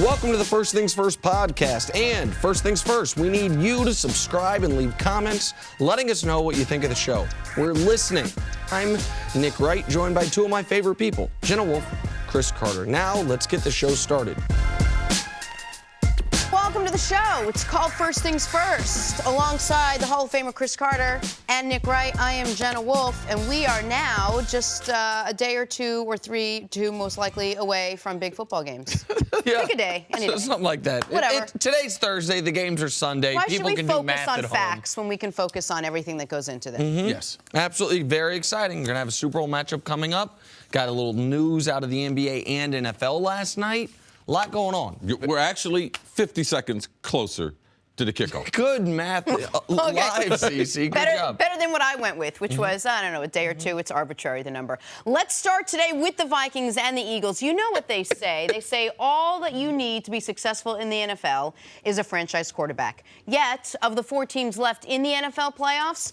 Welcome to the First Things First podcast. And first things first, we need you to subscribe and leave comments letting us know what you think of the show. We're listening. I'm Nick Wright, joined by two of my favorite people, Jenna Wolfe, Cris Carter. Now, let's get the show started. Welcome to the show. It's called First Things First. Alongside the Hall of Famer Cris Carter and Nick Wright, I am Jenna Wolfe, and we are now just a day or two or three, most likely, away from big football games. Yeah. Pick a day, any day. Something like that. Whatever. Today's Thursday. The games are Sunday. Why People should we can do focus math on at facts when we can focus on everything that goes into them? Mm-hmm. Yes. Absolutely. Very exciting. We're going to have a Super Bowl matchup coming up. Got a little news out of the NBA and NFL last night. A lot going on. We're actually 50 seconds closer to the kickoff. Good math. Live, CC. Good job. Better than what I went with, which was, I don't know, a day or two. It's arbitrary, the number. Let's start today with the Vikings and the Eagles. You know what they say. They say all that you need to be successful in the NFL is a franchise quarterback. Yet, of the 4 teams left in the NFL playoffs,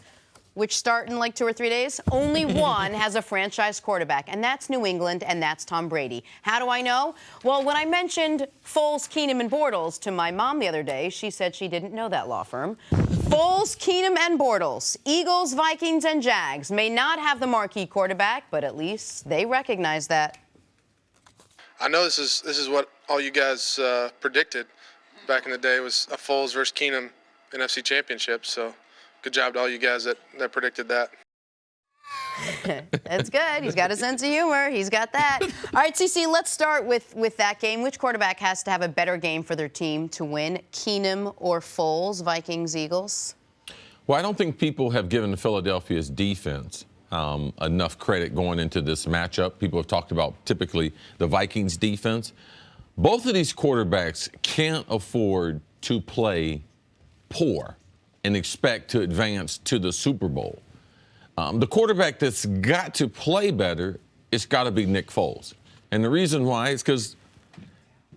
which start in like 2 or 3 days, only one has a franchise quarterback, and that's New England, and that's Tom Brady. How do I know? Well, when I mentioned Foles, Keenum, and Bortles to my mom the other day, she said she didn't know that law firm. Foles, Keenum, and Bortles, Eagles, Vikings, and Jags may not have the marquee quarterback, but at least they recognize that. I know this is what all you guys predicted back in the day was a Foles versus Keenum NFC Championship, so good job to all you guys that predicted that. That's good. He's got a sense of humor. He's got that. All right, CC, let's start with that game. Which quarterback has to have a better game for their team to win? Keenum or Foles, Vikings, Eagles? Well, I don't think people have given Philadelphia's defense enough credit going into this matchup. People have talked about typically the Vikings defense. Both of these quarterbacks can't afford to play poor and expect to advance to the Super Bowl. The quarterback that's got to play better, it's got to be Nick Foles. And the reason why is because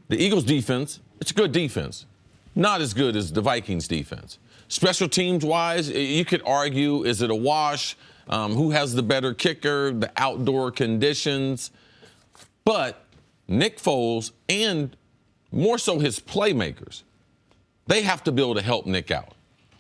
the Eagles defense, it's a good defense. Not as good as the Vikings defense. Special teams-wise, you could argue, is it a wash? Who has the better kicker, the outdoor conditions? But Nick Foles, and more so his playmakers, they have to be able to help Nick out.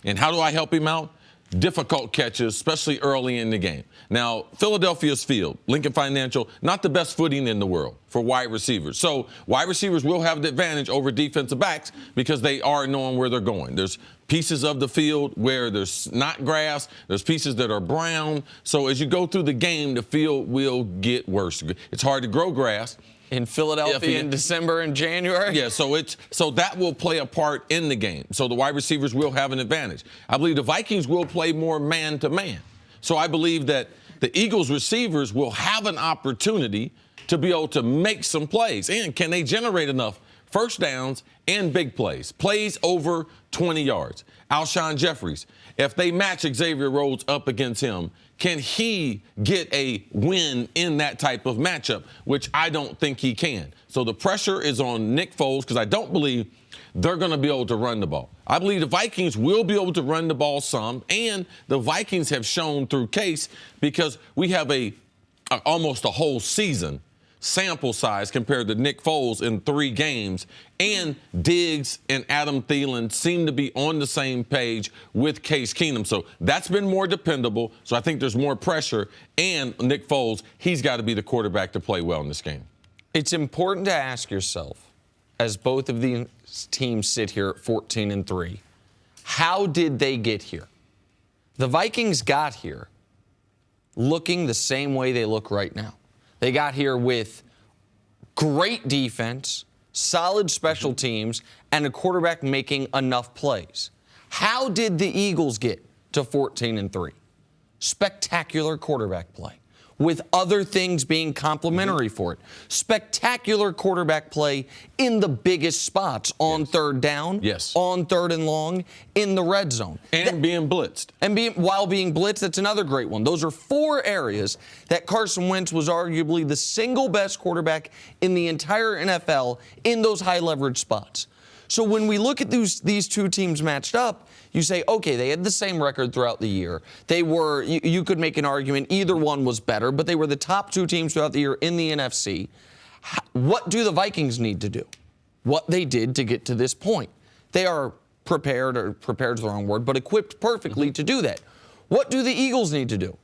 And how do I help him out? Difficult catches, especially early in the game. Now, Philadelphia's field, Lincoln Financial, not the best footing in the world for wide receivers. So wide receivers will have the advantage over defensive backs because they are knowing where they're going. There's pieces of the field where there's not grass. There's pieces that are brown. So as you go through the game, the field will get worse. It's hard to grow grass. In Philadelphia in December and January? Yeah, so that will play a part in the game. So the wide receivers will have an advantage. I believe the Vikings will play more man-to-man. So I believe that the Eagles receivers will have an opportunity to be able to make some plays. And can they generate enough first downs and big plays over 20 yards? Alshon Jeffries, if they match Xavier Rhodes up against him, can he get a win in that type of matchup, which I don't think he can. So the pressure is on Nick Foles because I don't believe they're going to be able to run the ball. I believe the Vikings will be able to run the ball some, and the Vikings have shown through case because we have almost a whole season sample size compared to Nick Foles in 3 games, and Diggs and Adam Thielen seem to be on the same page with Case Keenum. So that's been more dependable. So I think there's more pressure, and Nick Foles, he's got to be the quarterback to play well in this game. It's important to ask yourself, as both of these teams sit here at 14-3, how did they get here? The Vikings got here looking the same way they look right now. They got here with great defense, solid special teams, and a quarterback making enough plays. How did the Eagles get to 14-3? Spectacular quarterback play, with other things being complementary for it. Spectacular quarterback play in the biggest spots, on third down, on 3rd and long, in the red zone. And being blitzed. And while being blitzed, that's another great one. Those are 4 areas that Carson Wentz was arguably the single best quarterback in the entire NFL in those high leverage spots. So when we look at these two teams matched up, you say, okay, they had the same record throughout the year. They were, you could make an argument, either one was better, but they were the top 2 teams throughout the year in the NFC. What do the Vikings need to do? what they did to get to this point. They are prepared is the wrong word, but equipped perfectly to do that. What do the Eagles need to do?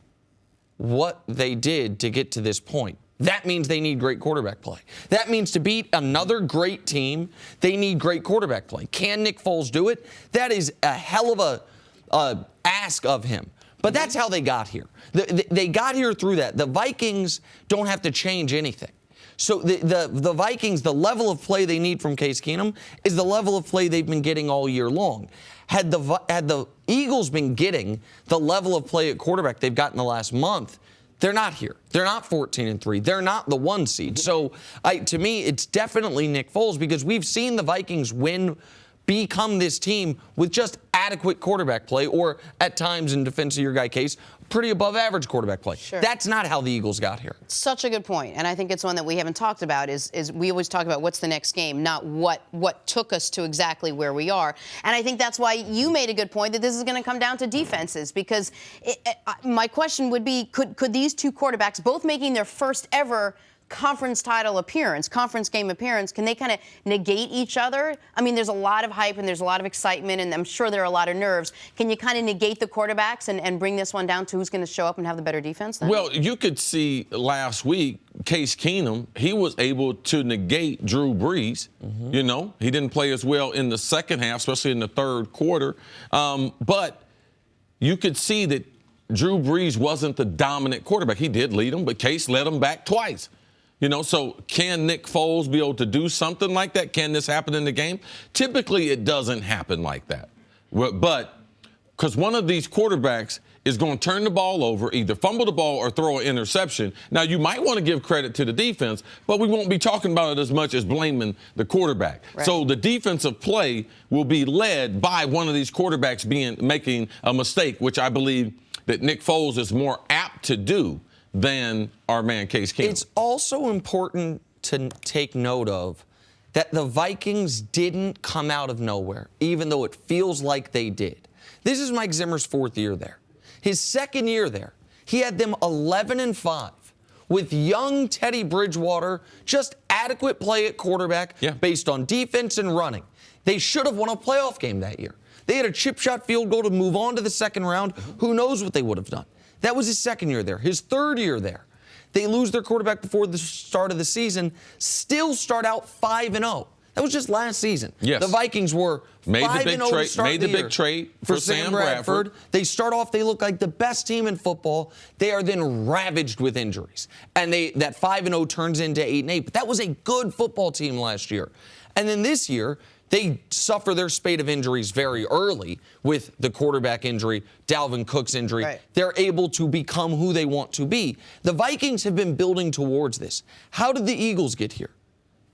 What they did to get to this point. That means they need great quarterback play. That means to beat another great team, they need great quarterback play. Can Nick Foles do it? That is a hell of a ask of him. But that's how they got here. They got here through that. The Vikings don't have to change anything. So the Vikings, the level of play they need from Case Keenum is the level of play they've been getting all year long. Had the Eagles been getting the level of play at quarterback they've got in the last month, they're not here. They're not 14-3. They're not the 1 seed. So to me, it's definitely Nick Foles because we've seen the Vikings become this team with just adequate quarterback play, or at times, in defense of your guy Case, pretty above average quarterback play. Sure. That's not how the Eagles got here. Such a good point, and I think it's one that we haven't talked about is we always talk about what's the next game, not what took us to exactly where we are. And I think that's why you made a good point that this is going to come down to defenses, because my question would be, could these two quarterbacks, both making their first ever conference game appearance, can they kind of negate each other? I mean, there's a lot of hype and there's a lot of excitement, and I'm sure there are a lot of nerves. Can you kind of negate the quarterbacks and bring this one down to who's going to show up and have the better defense then? Well, you could see last week, Case Keenum, he was able to negate Drew Brees. You know, he didn't play as well in the second half, especially in the third quarter. But you could see that Drew Brees wasn't the dominant quarterback. He did lead him, but Case led him back twice. You know, so can Nick Foles be able to do something like that? Can this happen in the game? Typically, it doesn't happen like that. But because one of these quarterbacks is going to turn the ball over, either fumble the ball or throw an interception. Now, you might want to give credit to the defense, but we won't be talking about it as much as blaming the quarterback. Right. So the defensive play will be led by one of these quarterbacks making a mistake, which I believe that Nick Foles is more apt to do than our man Case Keenum. It's also important to take note of that the Vikings didn't come out of nowhere, even though it feels like they did. This is Mike Zimmer's 4th year there. His 2nd year there, he had them 11-5 with young Teddy Bridgewater, just adequate play at quarterback based on defense and running. They should have won a playoff game that year. They had a chip shot field goal to move on to the second round. Who knows what they would have done? That was his 2nd year there. His 3rd year there, they lose their quarterback before the start of the season, still start out 5-0. That was just last season. Yes. The Vikings were 5-0 to start the big trade for Sam Bradford. They start off, they look like the best team in football. They are then ravaged with injuries. And that 5-0 turns into 8-8. But that was a good football team last year. And then this year, they suffer their spate of injuries very early with the quarterback injury, Dalvin Cook's injury. Right. They're able to become who they want to be. The Vikings have been building towards this. How did the Eagles get here?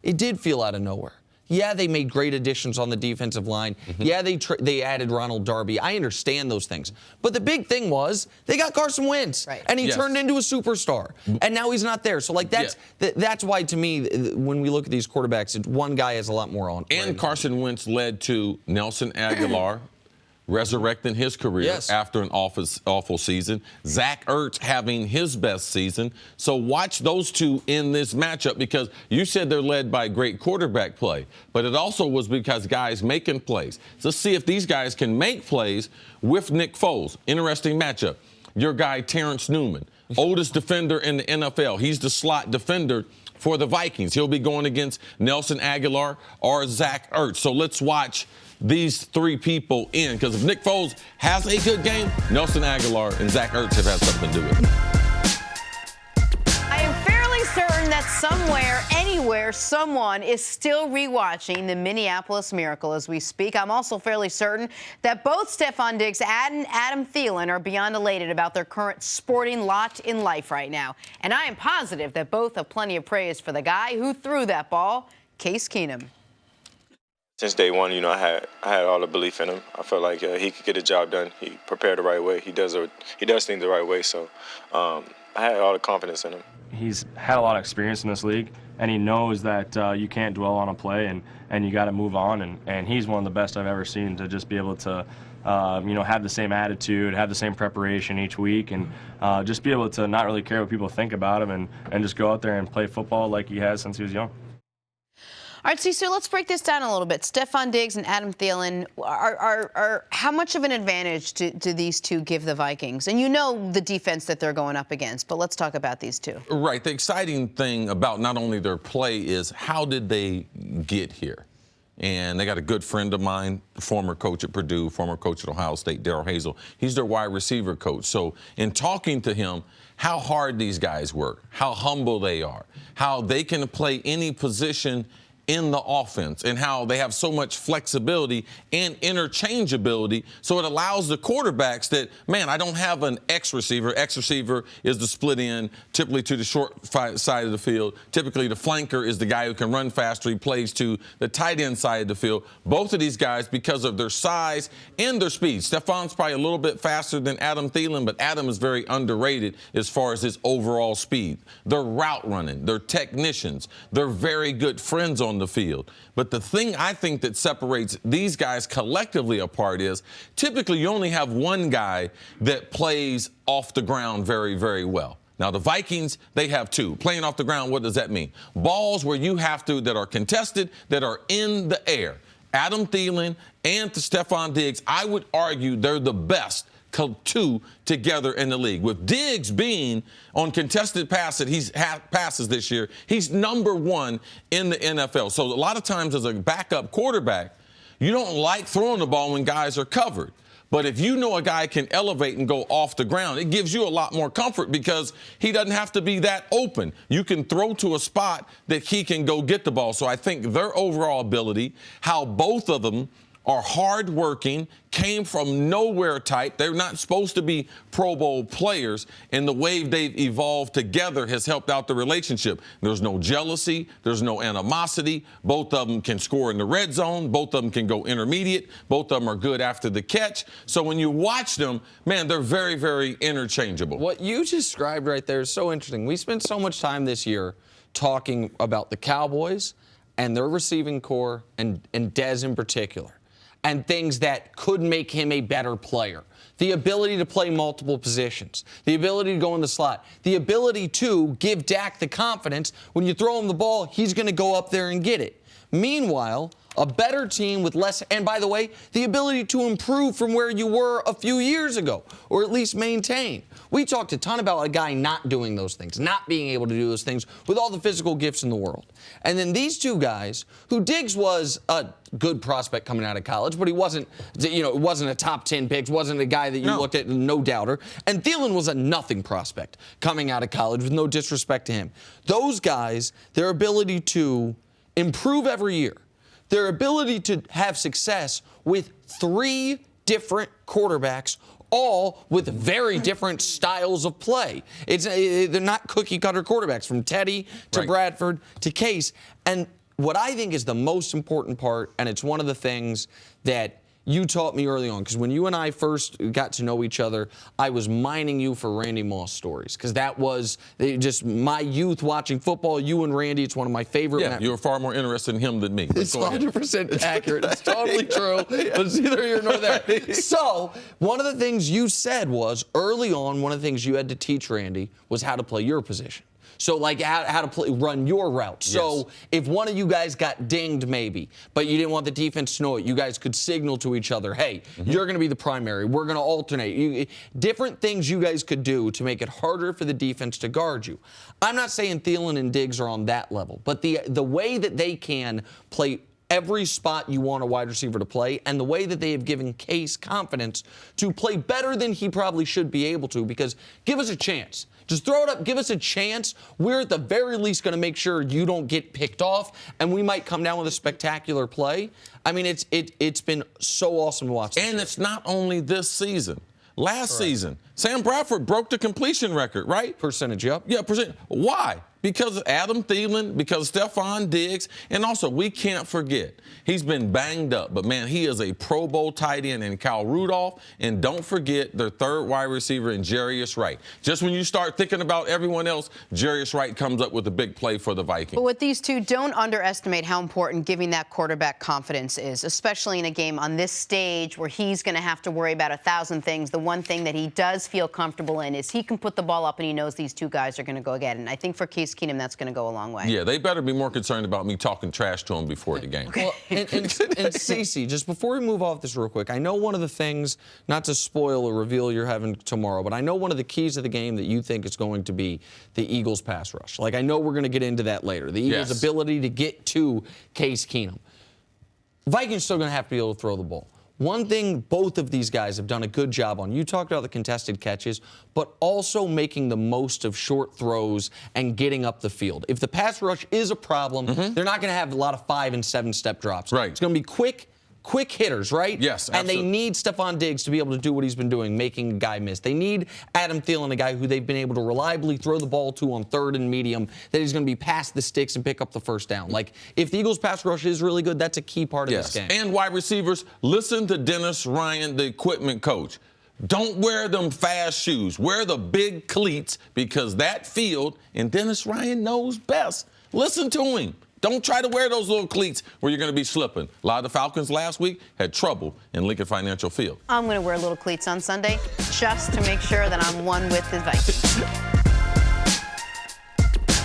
It did feel out of nowhere. Yeah, they made great additions on the defensive line. Yeah, they added Ronald Darby. I understand those things. But the big thing was they got Carson Wentz, and he turned into a superstar. And now he's not there. So, like, that's why, to me, when we look at these quarterbacks, one guy has a lot more on. And Carson Wentz led to Nelson Aguilar resurrecting his career after an awful season. Zach Ertz having his best season. So watch those two in this matchup, because you said they're led by great quarterback play, but it also was because guys making plays. So let's see if these guys can make plays with Nick Foles. Interesting matchup. Your guy, Terrence Newman, oldest defender in the NFL. He's the slot defender for the Vikings. He'll be going against Nelson Aguilar or Zach Ertz. So let's watch these 3 people in, because if Nick Foles has a good game, Nelson Aguilar and Zach Ertz have had something to do with it. I am fairly certain that somewhere, anywhere, someone is still rewatching the Minneapolis Miracle as we speak. I'm also fairly certain that both Stefon Diggs and Adam Thielen are beyond elated about their current sporting lot in life right now. And I am positive that both have plenty of praise for the guy who threw that ball, Case Keenum. Since day one, you know, I had all the belief in him. I felt like he could get the job done. He prepared the right way. He does things the right way. So I had all the confidence in him. He's had a lot of experience in this league, and he knows that you can't dwell on a play, and you got to move on. And he's one of the best I've ever seen to just be able to, have the same attitude, have the same preparation each week, and just be able to not really care what people think about him, and just go out there and play football like he has since he was young. All right, so let's break this down a little bit. Stephon Diggs and Adam Thielen are how much of an advantage do these two give the Vikings? And you know the defense that they're going up against, but let's talk about these two. Right. The exciting thing about not only their play is how did they get here? And they got a good friend of mine, former coach at Purdue, former coach at Ohio State, Darrell Hazel. He's their wide receiver coach. So in talking to him, how hard these guys work, how humble they are, how they can play any position in the offense, and how they have so much flexibility and interchangeability, so it allows the quarterbacks that, man, I don't have an X receiver. X receiver is the split end, typically to the short side of the field. Typically, the flanker is the guy who can run faster. He plays to the tight end side of the field. Both of these guys, because of their size and their speed. Stephon's probably a little bit faster than Adam Thielen, but Adam is very underrated as far as his overall speed. They're route running. They're technicians. They're very good friends on the field. But the thing I think that separates these guys collectively apart is typically you only have one guy that plays off the ground very, very well. Now, the Vikings, they have two. Playing off the ground, what does that mean? Balls where you have to, that are contested, that are in the air. Adam Thielen and Stephon Diggs, I would argue they're the best two together in the league. With Diggs being on contested passes this year, he's number one in the NFL. So a lot of times as a backup quarterback, you don't like throwing the ball when guys are covered. But if you know a guy can elevate and go off the ground, it gives you a lot more comfort because he doesn't have to be that open. You can throw to a spot that he can go get the ball. So I think their overall ability, how both of them are hardworking, came from nowhere type. They're not supposed to be Pro Bowl players, and the way they've evolved together has helped out the relationship. There's no jealousy. There's no animosity. Both of them can score in the red zone. Both of them can go intermediate. Both of them are good after the catch. So when you watch them, man, they're very, very interchangeable. What you described right there is so interesting. We spent so much time this year talking about the Cowboys and their receiving core and Dez in particular, and things that could make him a better player. The ability to play multiple positions, the ability to go in the slot, the ability to give Dak the confidence when you throw him the ball, he's going to go up there and get it. Meanwhile, a better team with less, and by the way, the ability to improve from where you were a few years ago, or at least maintain. We talked a ton about a guy not doing those things, not being able to do those things with all the physical gifts in the world. And then these two guys, who Diggs was a good prospect coming out of college, but he wasn't, it wasn't a top 10 pick, wasn't a guy that you looked at, no doubter. And Thielen was a nothing prospect coming out of college, with no disrespect to him. Those guys, their ability to improve every year, their ability to have success with three different quarterbacks, all with very different styles of play. They're not cookie-cutter quarterbacks, from Teddy to Bradford to Case. And what I think is the most important part, and it's one of the things that you taught me early on, because when you and I first got to know each other, I was mining you for Randy Moss stories, because that was just my youth watching football. You and Randy, it's one of my favorite. Yeah, you were far more interested in him than me. It's 100% accurate. It's totally true. But it's neither here nor there. So one of the things you said was, early on, one of the things you had to teach Randy was how to play your position. So, like, how to run your route. So, if one of you guys got dinged, maybe, but you didn't want the defense to know it, you guys could signal to each other, hey, you're going to be the primary. We're going to alternate. Different things you guys could do to make it harder for the defense to guard you. I'm not saying Thielen and Diggs are on that level, but the way that they can play every spot you want a wide receiver to play, and the way that they have given Case confidence to play better than he probably should be able to, because give us a chance. Just throw it up, give us a chance. We're at the very least going to make sure you don't get picked off, and we might come down with a spectacular play. I mean, it's been so awesome to watch. And it's not only this season. Last season, Sam Bradford broke the completion record, right? Percentage, yep. Yeah, percent. Why? Because of Adam Thielen, because of Stephon Diggs, and also we can't forget, he's been banged up, but man, he is a Pro Bowl tight end in Kyle Rudolph, and don't forget their third wide receiver in Jarius Wright. Just when you start thinking about everyone else, Jarius Wright comes up with a big play for the Vikings. But with these two, don't underestimate how important giving that quarterback confidence is, especially in a game on this stage where he's going to have to worry about 1,000 things. The one thing that he does feel comfortable in is he can put the ball up and he knows these two guys are going to go get it. And I think for Case Case Keenum, that's going to go a long way. Yeah, they better be more concerned about me talking trash to him before the game. Well, and Cece, just before we move off this real quick, I know one of the things, not to spoil or reveal you're having tomorrow, but I know one of the keys of the game that you think is going to be the Eagles' pass rush. Like, I know we're going to get into that later. The Eagles' ability to get to Case Keenum. Vikings still going to have to be able to throw the ball. One thing both of these guys have done a good job on, you talked about the contested catches, but also making the most of short throws and getting up the field. If the pass rush is a problem, they're not going to have a lot of 5- and 7-step drops. Right. It's going to be quick hitters, right? Yes, absolutely. And they need Stephon Diggs to be able to do what he's been doing, making a guy miss. They need Adam Thielen, a guy who they've been able to reliably throw the ball to on 3rd and medium, that he's going to be past the sticks and pick up the first down. Like, if the Eagles' pass rush is really good, that's a key part of this game. And wide receivers, listen to Dennis Ryan, the equipment coach. Don't wear them fast shoes. Wear the big cleats, because that field, and Dennis Ryan knows best. Listen to him. Don't try to wear those little cleats where you're going to be slipping. A lot of the Falcons last week had trouble in Lincoln Financial Field. I'm going to wear little cleats on Sunday just to make sure that I'm one with the Vikings.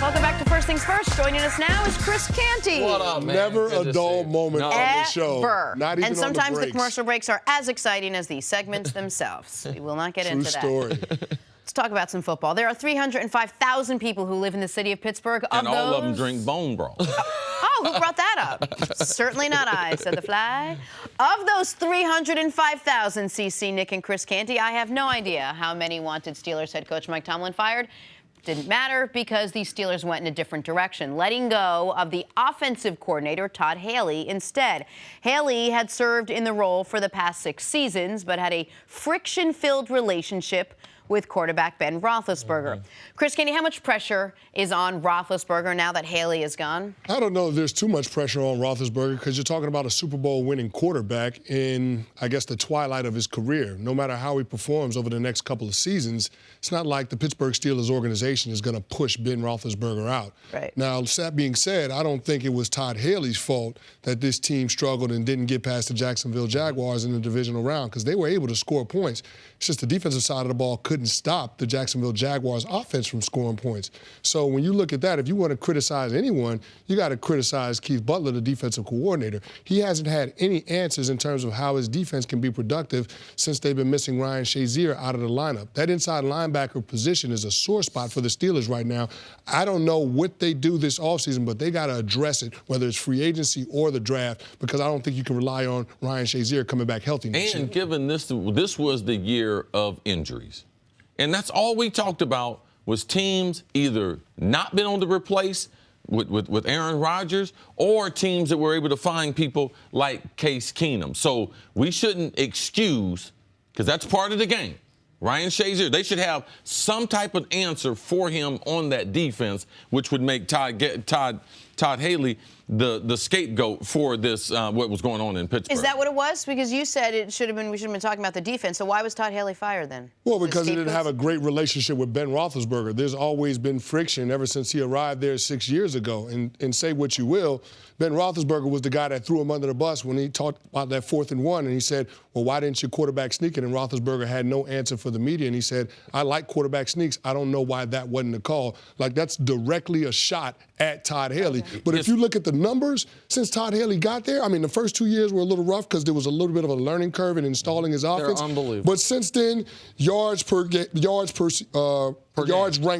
Welcome back to First Things First. Joining us now is Cris Canty. What up, man? Never a dull moment on this show. Not even and sometimes on the the commercial breaks are as exciting as these segments themselves. We will not get into that. True story. Let's talk about some football. There are 305,000 people who live in the city of Pittsburgh. And all of them drink bone broth. Oh, who brought that up? Certainly not I, said the fly. Of those 305,000, CC, Nick, and Cris Canty, I have no idea how many wanted Steelers head coach Mike Tomlin fired. Didn't matter, because the Steelers went in a different direction, letting go of the offensive coordinator, Todd Haley, instead. Haley had served in the role for the past 6 seasons, but had a friction-filled relationship with quarterback Ben Roethlisberger. Cris Canty, how much pressure is on Roethlisberger now that Haley is gone? I don't know if there's too much pressure on Roethlisberger, because you're talking about a Super Bowl winning quarterback in, I guess, the twilight of his career. No matter how he performs over the next couple of seasons, it's not like the Pittsburgh Steelers organization is going to push Ben Roethlisberger out. Right. Now, that being said, I don't think it was Todd Haley's fault that this team struggled and didn't get past the Jacksonville Jaguars in the divisional round, because they were able to score points. It's just the defensive side of the ball couldn't stop the Jacksonville Jaguars offense from scoring points. So when you look at that, if you want to criticize anyone, you got to criticize Keith Butler, the defensive coordinator. He hasn't had any answers in terms of how his defense can be productive since they've been missing Ryan Shazier out of the lineup. That inside linebacker position is a sore spot for the Steelers right now. I don't know what they do this offseason, but they got to address it, whether it's free agency or the draft, because I don't think you can rely on Ryan Shazier coming back healthy next year. And given this was the year of injuries. And that's all we talked about, was teams either not been able to replace with Aaron Rodgers, or teams that were able to find people like Case Keenum. So we shouldn't excuse, because that's part of the game. Ryan Shazier, they should have some type of answer for him on that defense, which would make Todd Haley the scapegoat for this, what was going on in Pittsburgh. Is that what it was? Because you said we should have been talking about the defense. So why was Todd Haley fired then? Well, because he didn't have a great relationship with Ben Roethlisberger. There's always been friction ever since he arrived there 6 years ago. And say what you will, Ben Roethlisberger was the guy that threw him under the bus when he talked about that 4th and 1, and he said, well, why didn't your quarterback sneak it? And Roethlisberger had no answer for the media, and he said, I like quarterback sneaks. I don't know why that wasn't a call. Like, that's directly a shot at Todd Haley. But if you look at the numbers, since Todd Haley got there, I mean, the first 2 years were a little rough because there was a little bit of a learning curve in installing his offense. They're unbelievable. But since then, yards ranked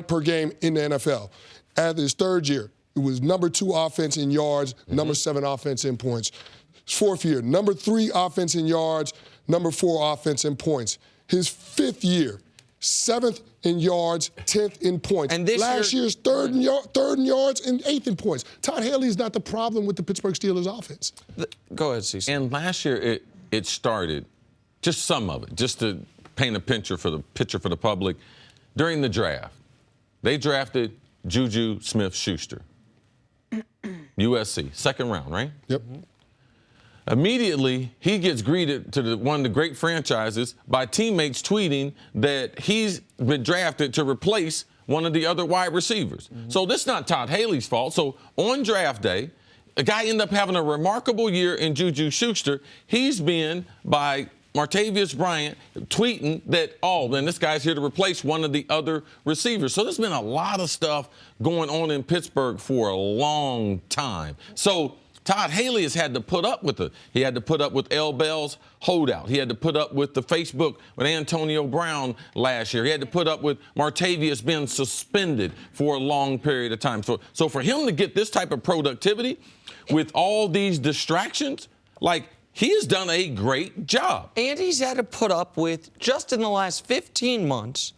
per game in the NFL. After his 3rd year, it was number 2 offense in yards, number 7 offense in points. His 4th year, number 3 offense in yards, number 4 offense in points. His 5th year, 7th in yards, 10th in points. And last year's 3rd in yards and 8th in points. Todd Haley is not the problem with the Pittsburgh Steelers offense. Go ahead, Cece. And last year it started, just some of it, just to paint a picture for the public. During the draft, they drafted Juju Smith-Schuster, USC, 2nd round, right? Yep. Immediately, he gets greeted to one of the great franchises by teammates tweeting that he's been drafted to replace one of the other wide receivers. So this is not Todd Haley's fault. So on draft day, a guy ended up having a remarkable year in Juju Schuster. He's been, by Martavius Bryant tweeting that, oh, then this guy's here to replace one of the other receivers. So there's been a lot of stuff going on in Pittsburgh for a long time. So Todd Haley has had to put up with it. He had to put up with L. Bell's holdout. He had to put up with the Facebook with Antonio Brown last year. He had to put up with Martavius being suspended for a long period of time. So for him to get this type of productivity with all these distractions, like, he has done a great job. And he's had to put up with, just in the last 15 months,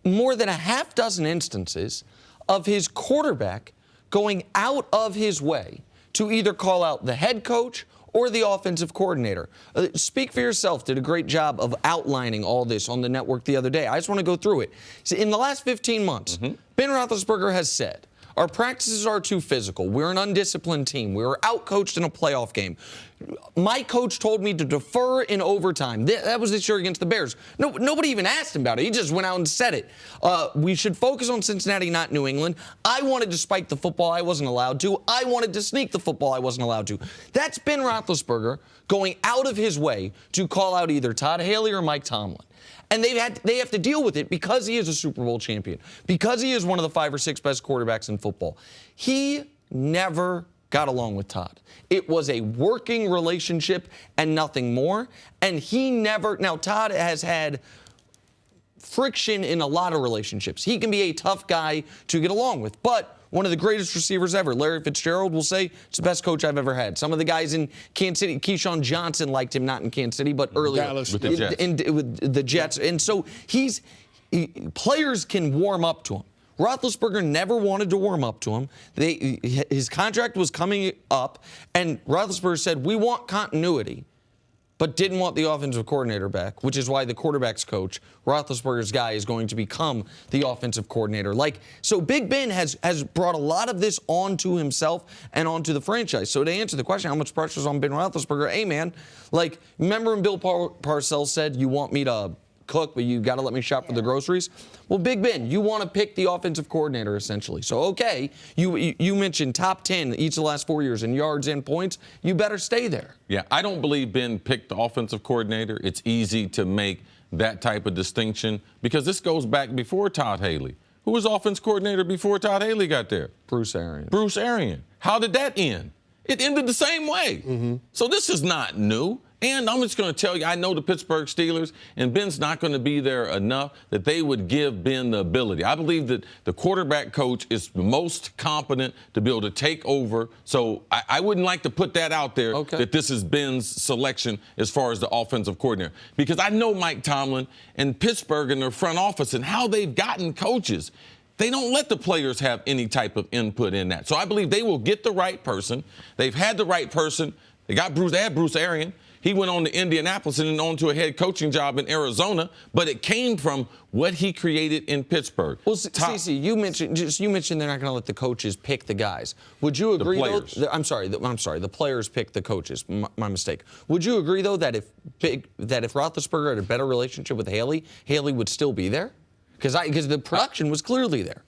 more than a half dozen instances of his quarterback going out of his way to either call out the head coach or the offensive coordinator. Speak for Yourself did a great job of outlining all this on the network the other day. I just want to go through it. So in the last 15 months, Ben Roethlisberger has said, our practices are too physical. We're an undisciplined team. We were outcoached in a playoff game. My coach told me to defer in overtime. That was this year against the Bears. Nobody even asked him about it. He just went out and said it. We should focus on Cincinnati, not New England. I wanted to spike the football. I wasn't allowed to. I wanted to sneak the football. I wasn't allowed to. That's Ben Roethlisberger going out of his way to call out either Todd Haley or Mike Tomlin. And they have to deal with it because he is a Super Bowl champion, because he is one of the 5 or 6 best quarterbacks in football. He never got along with Todd. It was a working relationship and nothing more. And he never, now Todd has had friction in a lot of relationships. He can be a tough guy to get along with, but one of the greatest receivers ever, Larry Fitzgerald, will say it's the best coach I've ever had. Some of the guys in Kansas City, Keyshawn Johnson liked him, not in Kansas City, but earlier. Dallas. With the Jets. With the Jets. And so players can warm up to him. Roethlisberger never wanted to warm up to him. His contract was coming up, and Roethlisberger said, we want continuity, but didn't want the offensive coordinator back, which is why the quarterback's coach, Roethlisberger's guy, is going to become the offensive coordinator. So Big Ben has brought a lot of this onto himself and onto the franchise. So to answer the question, how much pressure is on Ben Roethlisberger? Hey, man, remember when Bill Parcells said, you want me to cook, but you got to let me shop for the groceries? Well, Big Ben, you want to pick the offensive coordinator, essentially. So, okay, you mentioned top 10 each of the last 4 years in yards and points. You better stay there. Yeah, I don't believe Ben picked the offensive coordinator. It's easy to make that type of distinction because this goes back before Todd Haley. Who was offense coordinator before Todd Haley got there? Bruce Arians. Bruce Arians. How did that end? It ended the same way. So this is not new. And I'm just going to tell you, I know the Pittsburgh Steelers, and Ben's not going to be there enough that they would give Ben the ability. I believe that the quarterback coach is the most competent to be able to take over. So I wouldn't like to put that out there that this is Ben's selection as far as the offensive coordinator. Because I know Mike Tomlin and Pittsburgh and their front office and how they've gotten coaches. They don't let the players have any type of input in that. So I believe they will get the right person. They've had the right person. They had Bruce Arians. He went on to Indianapolis and then on to a head coaching job in Arizona, but it came from what he created in Pittsburgh. Well, Cece, you mentioned they're not going to let the coaches pick the guys. Would you agree, though? I'm sorry. The players pick the coaches. My mistake. Would you agree, though, that if Roethlisberger had a better relationship with Haley would still be there? Because the production was clearly there.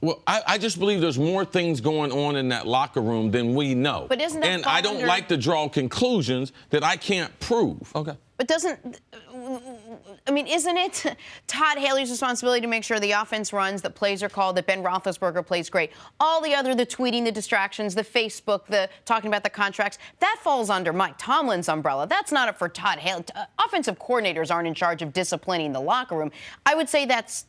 Well, I just believe there's more things going on in that locker room than we know. But isn't that and I don't like to draw conclusions that I can't prove. Okay. But isn't it Todd Haley's responsibility to make sure the offense runs, that plays are called, that Ben Roethlisberger plays great? All the tweeting, the distractions, the Facebook, the talking about the contracts, that falls under Mike Tomlin's umbrella. That's not for Todd Haley. Offensive coordinators aren't in charge of disciplining the locker room. I would say that's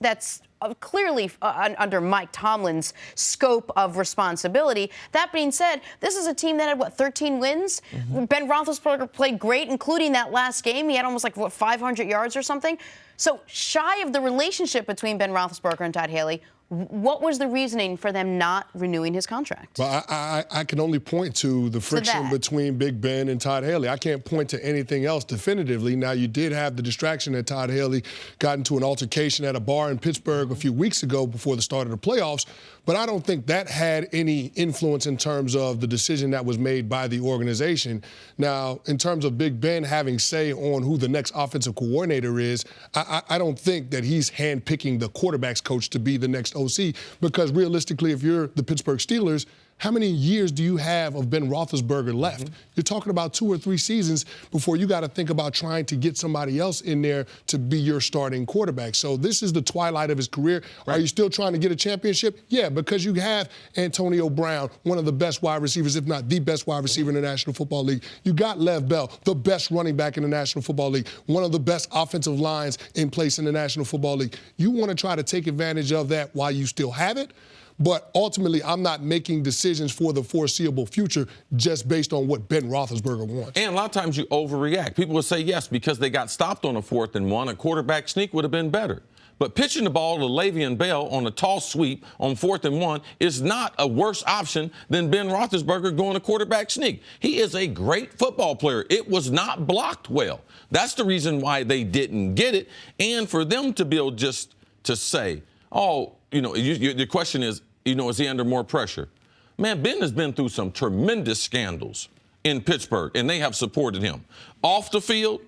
clearly under Mike Tomlin's scope of responsibility. That being said, this is a team that had, 13 wins? Ben Roethlisberger played great, including that last game. He had almost 500 yards or something. So shy of the relationship between Ben Roethlisberger and Todd Haley, what was the reasoning for them not renewing his contract? Well, I can only point to the friction between Big Ben and Todd Haley. I can't point to anything else definitively. Now, you did have the distraction that Todd Haley got into an altercation at a bar in Pittsburgh a few weeks ago before the start of the playoffs, but I don't think that had any influence in terms of the decision that was made by the organization. Now, in terms of Big Ben having say on who the next offensive coordinator is, I don't think that he's handpicking the quarterback's coach to be the next OC, because realistically, if you're the Pittsburgh Steelers, how many years do you have of Ben Roethlisberger left? You're talking about 2 or 3 seasons before you got to think about trying to get somebody else in there to be your starting quarterback. So this is the twilight of his career. Right. Are you still trying to get a championship? Yeah, because you have Antonio Brown, one of the best wide receivers, if not the best wide receiver in the National Football League. You got Lev Bell, the best running back in the National Football League, one of the best offensive lines in place in the National Football League. You want to try to take advantage of that while you still have it. But ultimately, I'm not making decisions for the foreseeable future just based on what Ben Roethlisberger wants. And a lot of times you overreact. People will say, yes, because they got stopped on a 4th and 1, a quarterback sneak would have been better. But pitching the ball to Le'Veon Bell on a toss sweep on 4th and 1 is not a worse option than Ben Roethlisberger going a quarterback sneak. He is a great football player. It was not blocked well. That's the reason why they didn't get it. And for them to be able just to say, oh, the question is, is he under more pressure? Man, Ben has been through some tremendous scandals in Pittsburgh, and they have supported him. Off the field,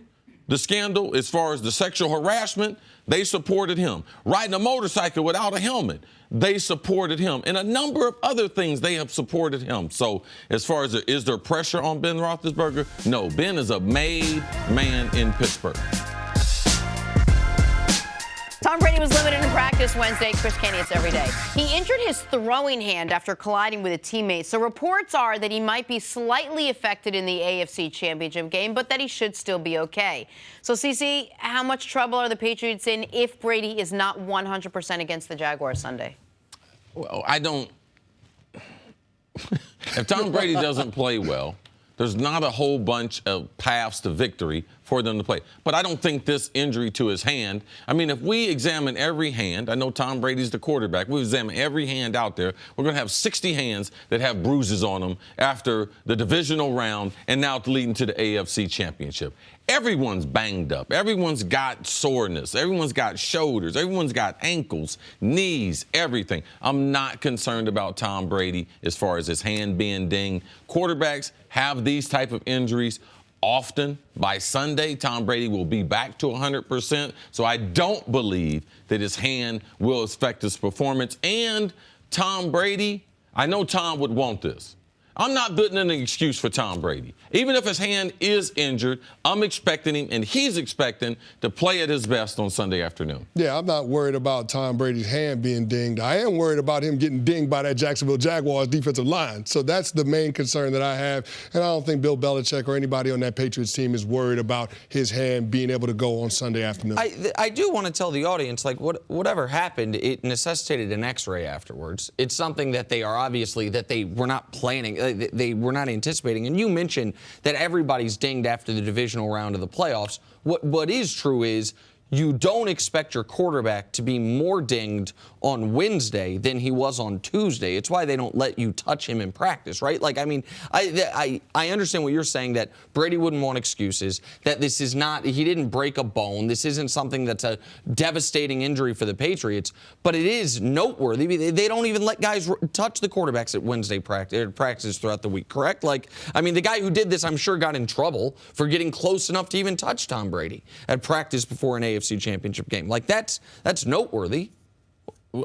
the scandal, as far as the sexual harassment, they supported him. Riding a motorcycle without a helmet, they supported him. And a number of other things, they have supported him. So as far as is there pressure on Ben Roethlisberger? No, Ben is a made man in Pittsburgh. Tom Brady was limited in practice Wednesday. Cris, it's every day. He injured his throwing hand after colliding with a teammate. So reports are that he might be slightly affected in the AFC Championship game, but that he should still be okay. So, CC, how much trouble are the Patriots in if Brady is not 100% against the Jaguars Sunday? Well, I don't. If Tom Brady doesn't play well, there's not a whole bunch of paths to victory for them to play. But I don't think this injury to his hand, I mean, if we examine every hand, I know Tom Brady's the quarterback, we examine every hand out there, we're going to have 60 hands that have bruises on them after the divisional round and now leading to the AFC Championship. Everyone's banged up. Everyone's got soreness. Everyone's got shoulders. Everyone's got ankles, knees, everything. I'm not concerned about Tom Brady as far as his hand being dinged. Quarterbacks have these type of injuries often. By Sunday, Tom Brady will be back to 100%. So I don't believe that his hand will affect his performance. And Tom Brady, I know Tom would want this. I'm not putting in an excuse for Tom Brady. Even if his hand is injured, I'm expecting him, and he's expecting to play at his best on Sunday afternoon. Yeah, I'm not worried about Tom Brady's hand being dinged. I am worried about him getting dinged by that Jacksonville Jaguars defensive line. So that's the main concern that I have. And I don't think Bill Belichick or anybody on that Patriots team is worried about his hand being able to go on Sunday afternoon. I do want to tell the audience, like, whatever happened, it necessitated an X-ray afterwards. It's something that they are obviously, that they were not planning. They were not anticipating. And you mentioned that everybody's dinged after the divisional round of the playoffs. What is true is you don't expect your quarterback to be more dinged on Wednesday than he was on Tuesday. It's why they don't let you touch him in practice, right? Like, I mean, I understand what you're saying, that Brady wouldn't want excuses, that this is not, he didn't break a bone. This isn't something that's a devastating injury for the Patriots, but it is noteworthy. They don't even let guys touch the quarterbacks at Wednesday practices throughout the week, correct? Like, I mean, the guy who did this, I'm sure, got in trouble for getting close enough to even touch Tom Brady at practice before an AFC Championship game. Like, that's noteworthy.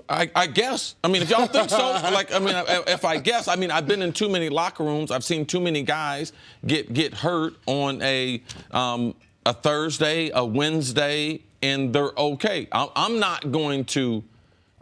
I guess. I mean, if y'all think so, like, I mean, if I guess, I mean, I've been in too many locker rooms. I've seen too many guys get hurt on a Thursday, a Wednesday, and they're okay. I'm not going to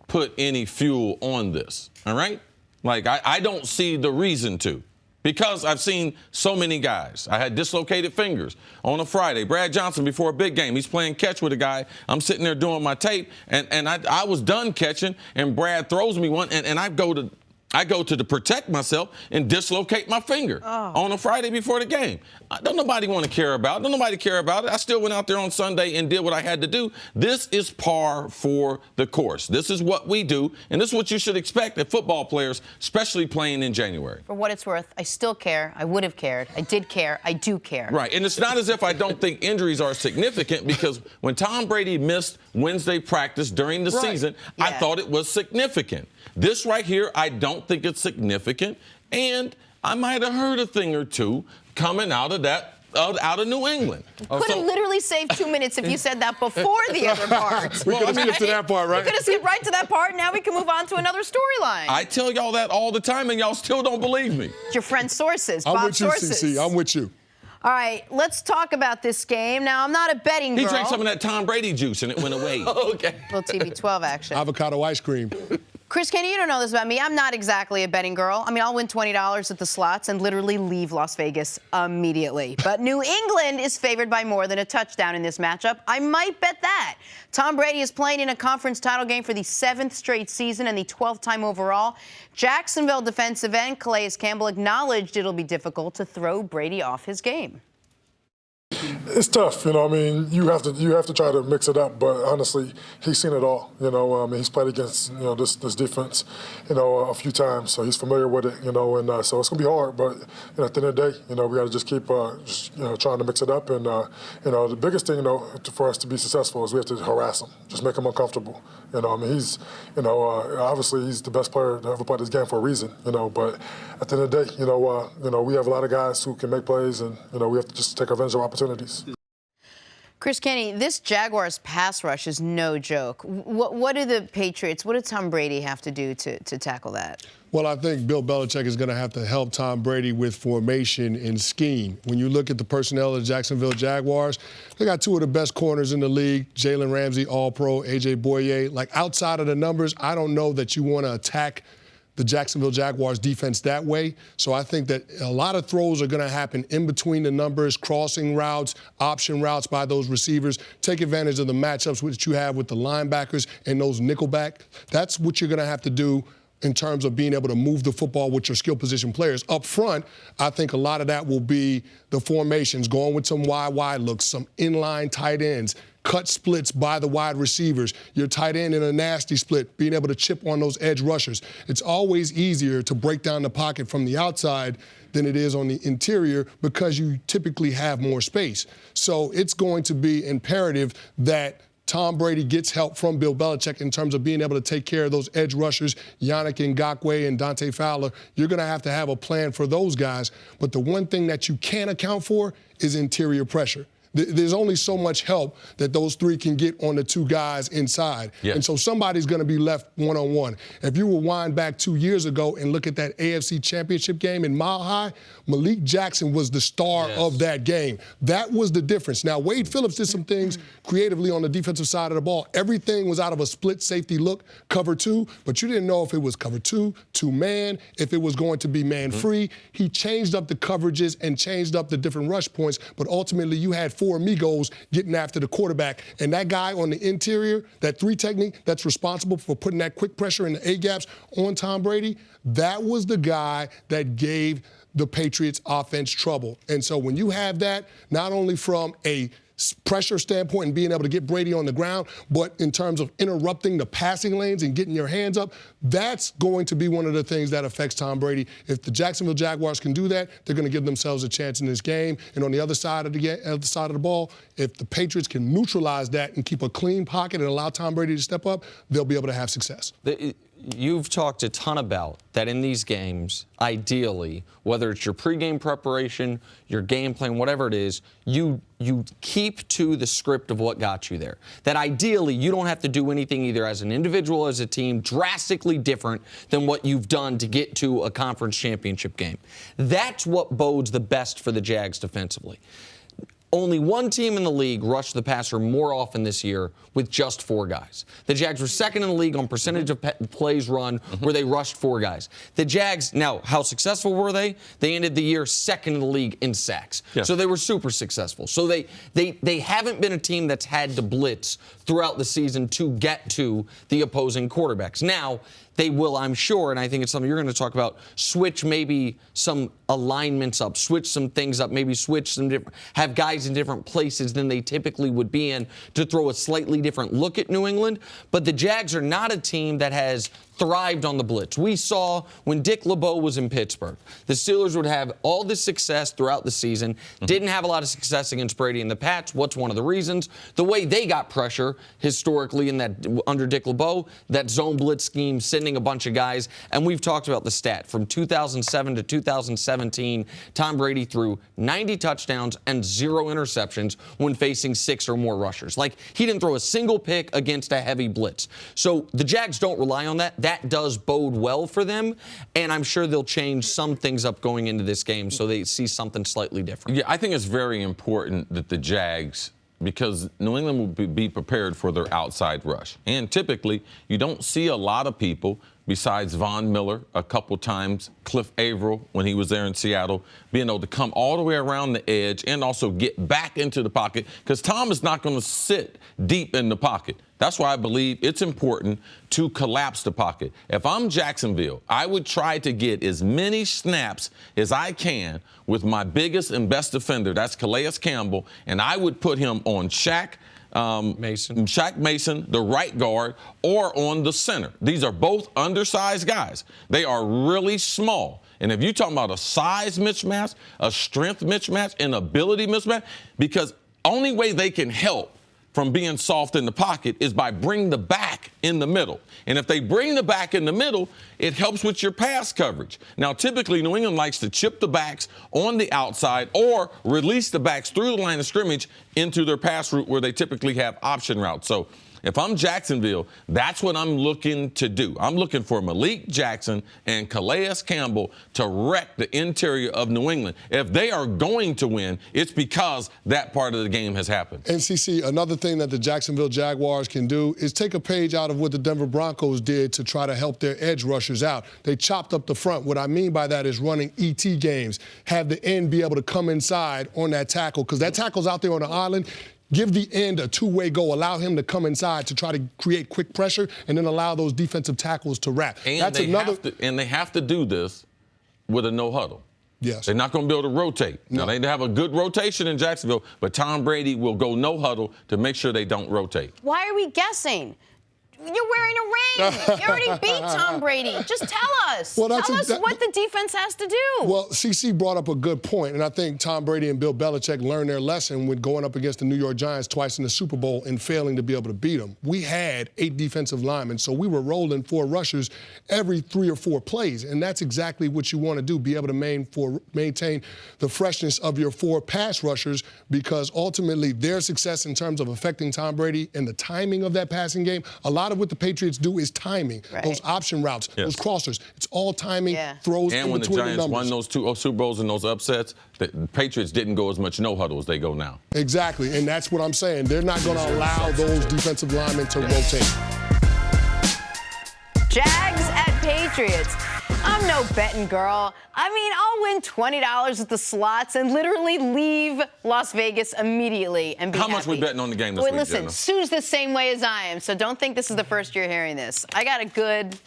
put any fuel on this, all right? Like, I don't see the reason to. Because I've seen so many guys. I had dislocated fingers on a Friday. Brad Johnson, before a big game, he's playing catch with a guy. I'm sitting there doing my tape, and I was done catching, and Brad throws me one, and I go to protect myself and dislocate my finger on a Friday before the game. Don't nobody want to care about it. Don't nobody care about it. I still went out there on Sunday and did what I had to do. This is par for the course. This is what we do, and this is what you should expect of football players, especially playing in January. For what it's worth, I still care. I would have cared. I did care. I do care. Right, and it's not as if I don't think injuries are significant, because when Tom Brady missed Wednesday practice during the season, I thought it was significant. This right here, I don't think it's significant, and I might have heard a thing or two coming out of that out of New England. Could have literally saved 2 minutes if you said that before the other part. We could have skipped to that part, right? We could have skipped right to that part. Now we can move on to another storyline. I tell y'all that all the time, and y'all still don't believe me. It's your friend's sources, I'm Bob's with you, sources. CC. I'm with you. All right, let's talk about this game. Now, I'm not a betting girl. He drank some of that Tom Brady juice, and it went away. Okay. Little TB12 action. Avocado ice cream. Cris, Kenny, you don't know this about me. I'm not exactly a betting girl. I mean, I'll win $20 at the slots and literally leave Las Vegas immediately. But New England is favored by more than a touchdown in this matchup. I might bet that. Tom Brady is playing in a conference title game for the 7th straight season and the 12th time overall. Jacksonville defensive end Calais Campbell acknowledged it'll be difficult to throw Brady off his game. It's tough, you know. I mean, you have to try to mix it up. But honestly, he's seen it all. You know, he's played against this defense, a few times, so he's familiar with it. And so it's gonna be hard. But at the end of the day, we got to just keep trying to mix it up. And the biggest thing, for us to be successful is we have to harass him, just make him uncomfortable. He's obviously he's the best player to ever play this game for a reason. But at the end of the day, we have a lot of guys who can make plays, and we have to just take advantage of opportunities. Cris, Kenny, this Jaguars pass rush is no joke. What do the Patriots, what did Tom Brady have to do to tackle that? Well, I think Bill Belichick is going to have to help Tom Brady with formation and scheme. When you look at the personnel of the Jacksonville Jaguars, they got 2 of the best corners in the league, Jalen Ramsey, All-Pro, A.J. Boye. Like, outside of the numbers, I don't know that you want to attack the Jacksonville Jaguars defense that way. So I think that a lot of throws are going to happen in between the numbers, crossing routes, option routes by those receivers. Take advantage of the matchups which you have with the linebackers and those nickelback. That's what you're going to have to do in terms of being able to move the football with your skill position players. Up front, I think a lot of that will be the formations, going with some wide looks, some inline tight ends, cut splits by the wide receivers, your tight end in a nasty split, being able to chip on those edge rushers. It's always easier to break down the pocket from the outside than it is on the interior because you typically have more space. So it's going to be imperative that Tom Brady gets help from Bill Belichick in terms of being able to take care of those edge rushers, Yannick Ngakoue and Dante Fowler. You're going to have a plan for those guys. But the one thing that you can't account for is interior pressure. There's only so much help that those 3 can get on the 2 guys inside. Yes. And so somebody's going to be left one-on-one. If you rewind back 2 years ago and look at that AFC Championship game in Mile High, Malik Jackson was the star of that game. That was the difference. Now, Wade Phillips did some things creatively on the defensive side of the ball. Everything was out of a split safety look, cover 2, but you didn't know if it was cover 2, 2-man, if it was going to be man-free. He changed up the coverages and changed up the different rush points, but ultimately you had 4 amigos getting after the quarterback. And that guy on the interior, that 3 technique that's responsible for putting that quick pressure in the A-gaps on Tom Brady, that was the guy that gave the Patriots offense trouble. And so when you have that, not only from a pressure standpoint and being able to get Brady on the ground, but in terms of interrupting the passing lanes and getting your hands up, that's going to be one of the things that affects Tom Brady. If the Jacksonville Jaguars can do that, they're going to give themselves a chance in this game. And on the other side of the ball, if the Patriots can neutralize that and keep a clean pocket and allow Tom Brady to step up, they'll be able to have success. You've talked a ton about that in these games, ideally, whether it's your pregame preparation, your game plan, whatever it is, you keep to the script of what got you there. That ideally, you don't have to do anything either as an individual, as a team, drastically different than what you've done to get to a conference championship game. That's what bodes the best for the Jags defensively. Only 1 team in the league rushed the passer more often this year with just 4 guys. The Jags were second in the league on percentage of plays run where they rushed 4 guys. The Jags, now, how successful were they? They ended the year second in the league in sacks. Yeah. So they were super successful. So they haven't been a team that's had to blitz throughout the season to get to the opposing quarterbacks. Now, they will, I'm sure, and I think it's something you're going to talk about, switch maybe some alignments up, switch some things up, maybe switch some different, have guys in different places than they typically would be in to throw a slightly different look at New England. But the Jags are not a team that has thrived on the blitz. We saw when Dick LeBeau was in Pittsburgh, the Steelers would have all this success throughout the season, didn't have a lot of success against Brady and the Pats. What's one of the reasons? The way they got pressure historically in that under Dick LeBeau, that zone blitz scheme, sending a bunch of guys. And we've talked about the stat. From 2007 to 2017, Tom Brady threw 90 touchdowns and 0 interceptions when facing 6 or more rushers. Like, he didn't throw a single pick against a heavy blitz. So the Jags don't rely on that. That does bode well for them, and I'm sure they'll change some things up going into this game so they see something slightly different. Yeah, I think it's very important that the Jags, because New England will be prepared for their outside rush. And typically, you don't see a lot of people besides Von Miller a couple times, Cliff Averill when he was there in Seattle, being able to come all the way around the edge and also get back into the pocket, because Tom is not going to sit deep in the pocket. That's why I believe it's important to collapse the pocket. If I'm Jacksonville, I would try to get as many snaps as I can with my biggest and best defender, that's Calais Campbell, and I would put him on Shaq Mason, the right guard, or on the center. These are both undersized guys. They are really small. And if you're talking about a size mismatch, a strength mismatch, an ability mismatch, because only way they can help from being soft in the pocket is by bringing the back in the middle. And if they bring the back in the middle, it helps with your pass coverage. Now, typically, New England likes to chip the backs on the outside or release the backs through the line of scrimmage into their pass route where they typically have option routes. So if I'm Jacksonville, that's what I'm looking to do. I'm looking for Malik Jackson and Calais Campbell to wreck the interior of New England. If they are going to win, it's because that part of the game has happened. And CC, another thing that the Jacksonville Jaguars can do is take a page out of what the Denver Broncos did to try to help their edge rushers out. They chopped up the front. What I mean by that is running ET games. Have the end be able to come inside on that tackle, because that tackle's out there on the island. Give the end a two-way go. Allow him to come inside to try to create quick pressure, and then allow those defensive tackles to wrap. And they have to do this with a no huddle. Yes. They're not going to be able to rotate. No. Now, they have a good rotation in Jacksonville, but Tom Brady will go no huddle to make sure they don't rotate. Why are we guessing? You're wearing a ring. You already beat Tom Brady. Just tell us. Tell us what the defense has to do. Well, CC brought up a good point, and I think Tom Brady and Bill Belichick learned their lesson when going up against the New York Giants twice in the Super Bowl and failing to be able to beat them. We had 8 defensive linemen, so we were rolling 4 rushers every 3 or 4 plays, and that's exactly what you want to do, be able to maintain the freshness of your 4 pass rushers, because ultimately their success in terms of affecting Tom Brady and the timing of that passing game, a lot of what the Patriots do is timing. Right. Those option routes, those crossers. It's all timing, throws in between the numbers. And when the Giants won those 2 Super Bowls and those upsets, the Patriots didn't go as much no huddle as they go now. Exactly, and that's what I'm saying. They're not going to allow those defensive linemen to rotate. Jags at Patriots. I'm no betting girl. I mean, I'll win $20 at the slots and literally leave Las Vegas immediately and be happy. How much we betting on the game this week, listen, Jenna? Sue's the same way as I am, so don't think this is the first you're hearing this. I got a good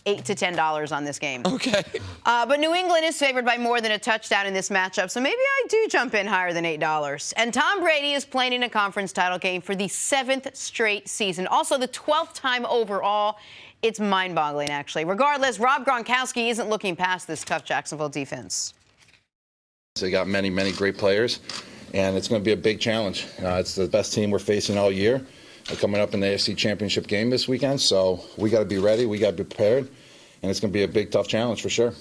$8 to $10 on this game. Okay. But New England is favored by more than a touchdown in this matchup, so maybe I do jump in higher than $8. And Tom Brady is playing in a conference title game for the 7th straight season, also the 12th time overall. It's mind-boggling, actually. Regardless, Rob Gronkowski isn't looking past this tough Jacksonville defense. They got many, many great players, and it's going to be a big challenge. It's the best team we're facing all year. They're coming up in the AFC Championship game this weekend, so we got to be ready. We got to be prepared, and it's going to be a big, tough challenge for sure.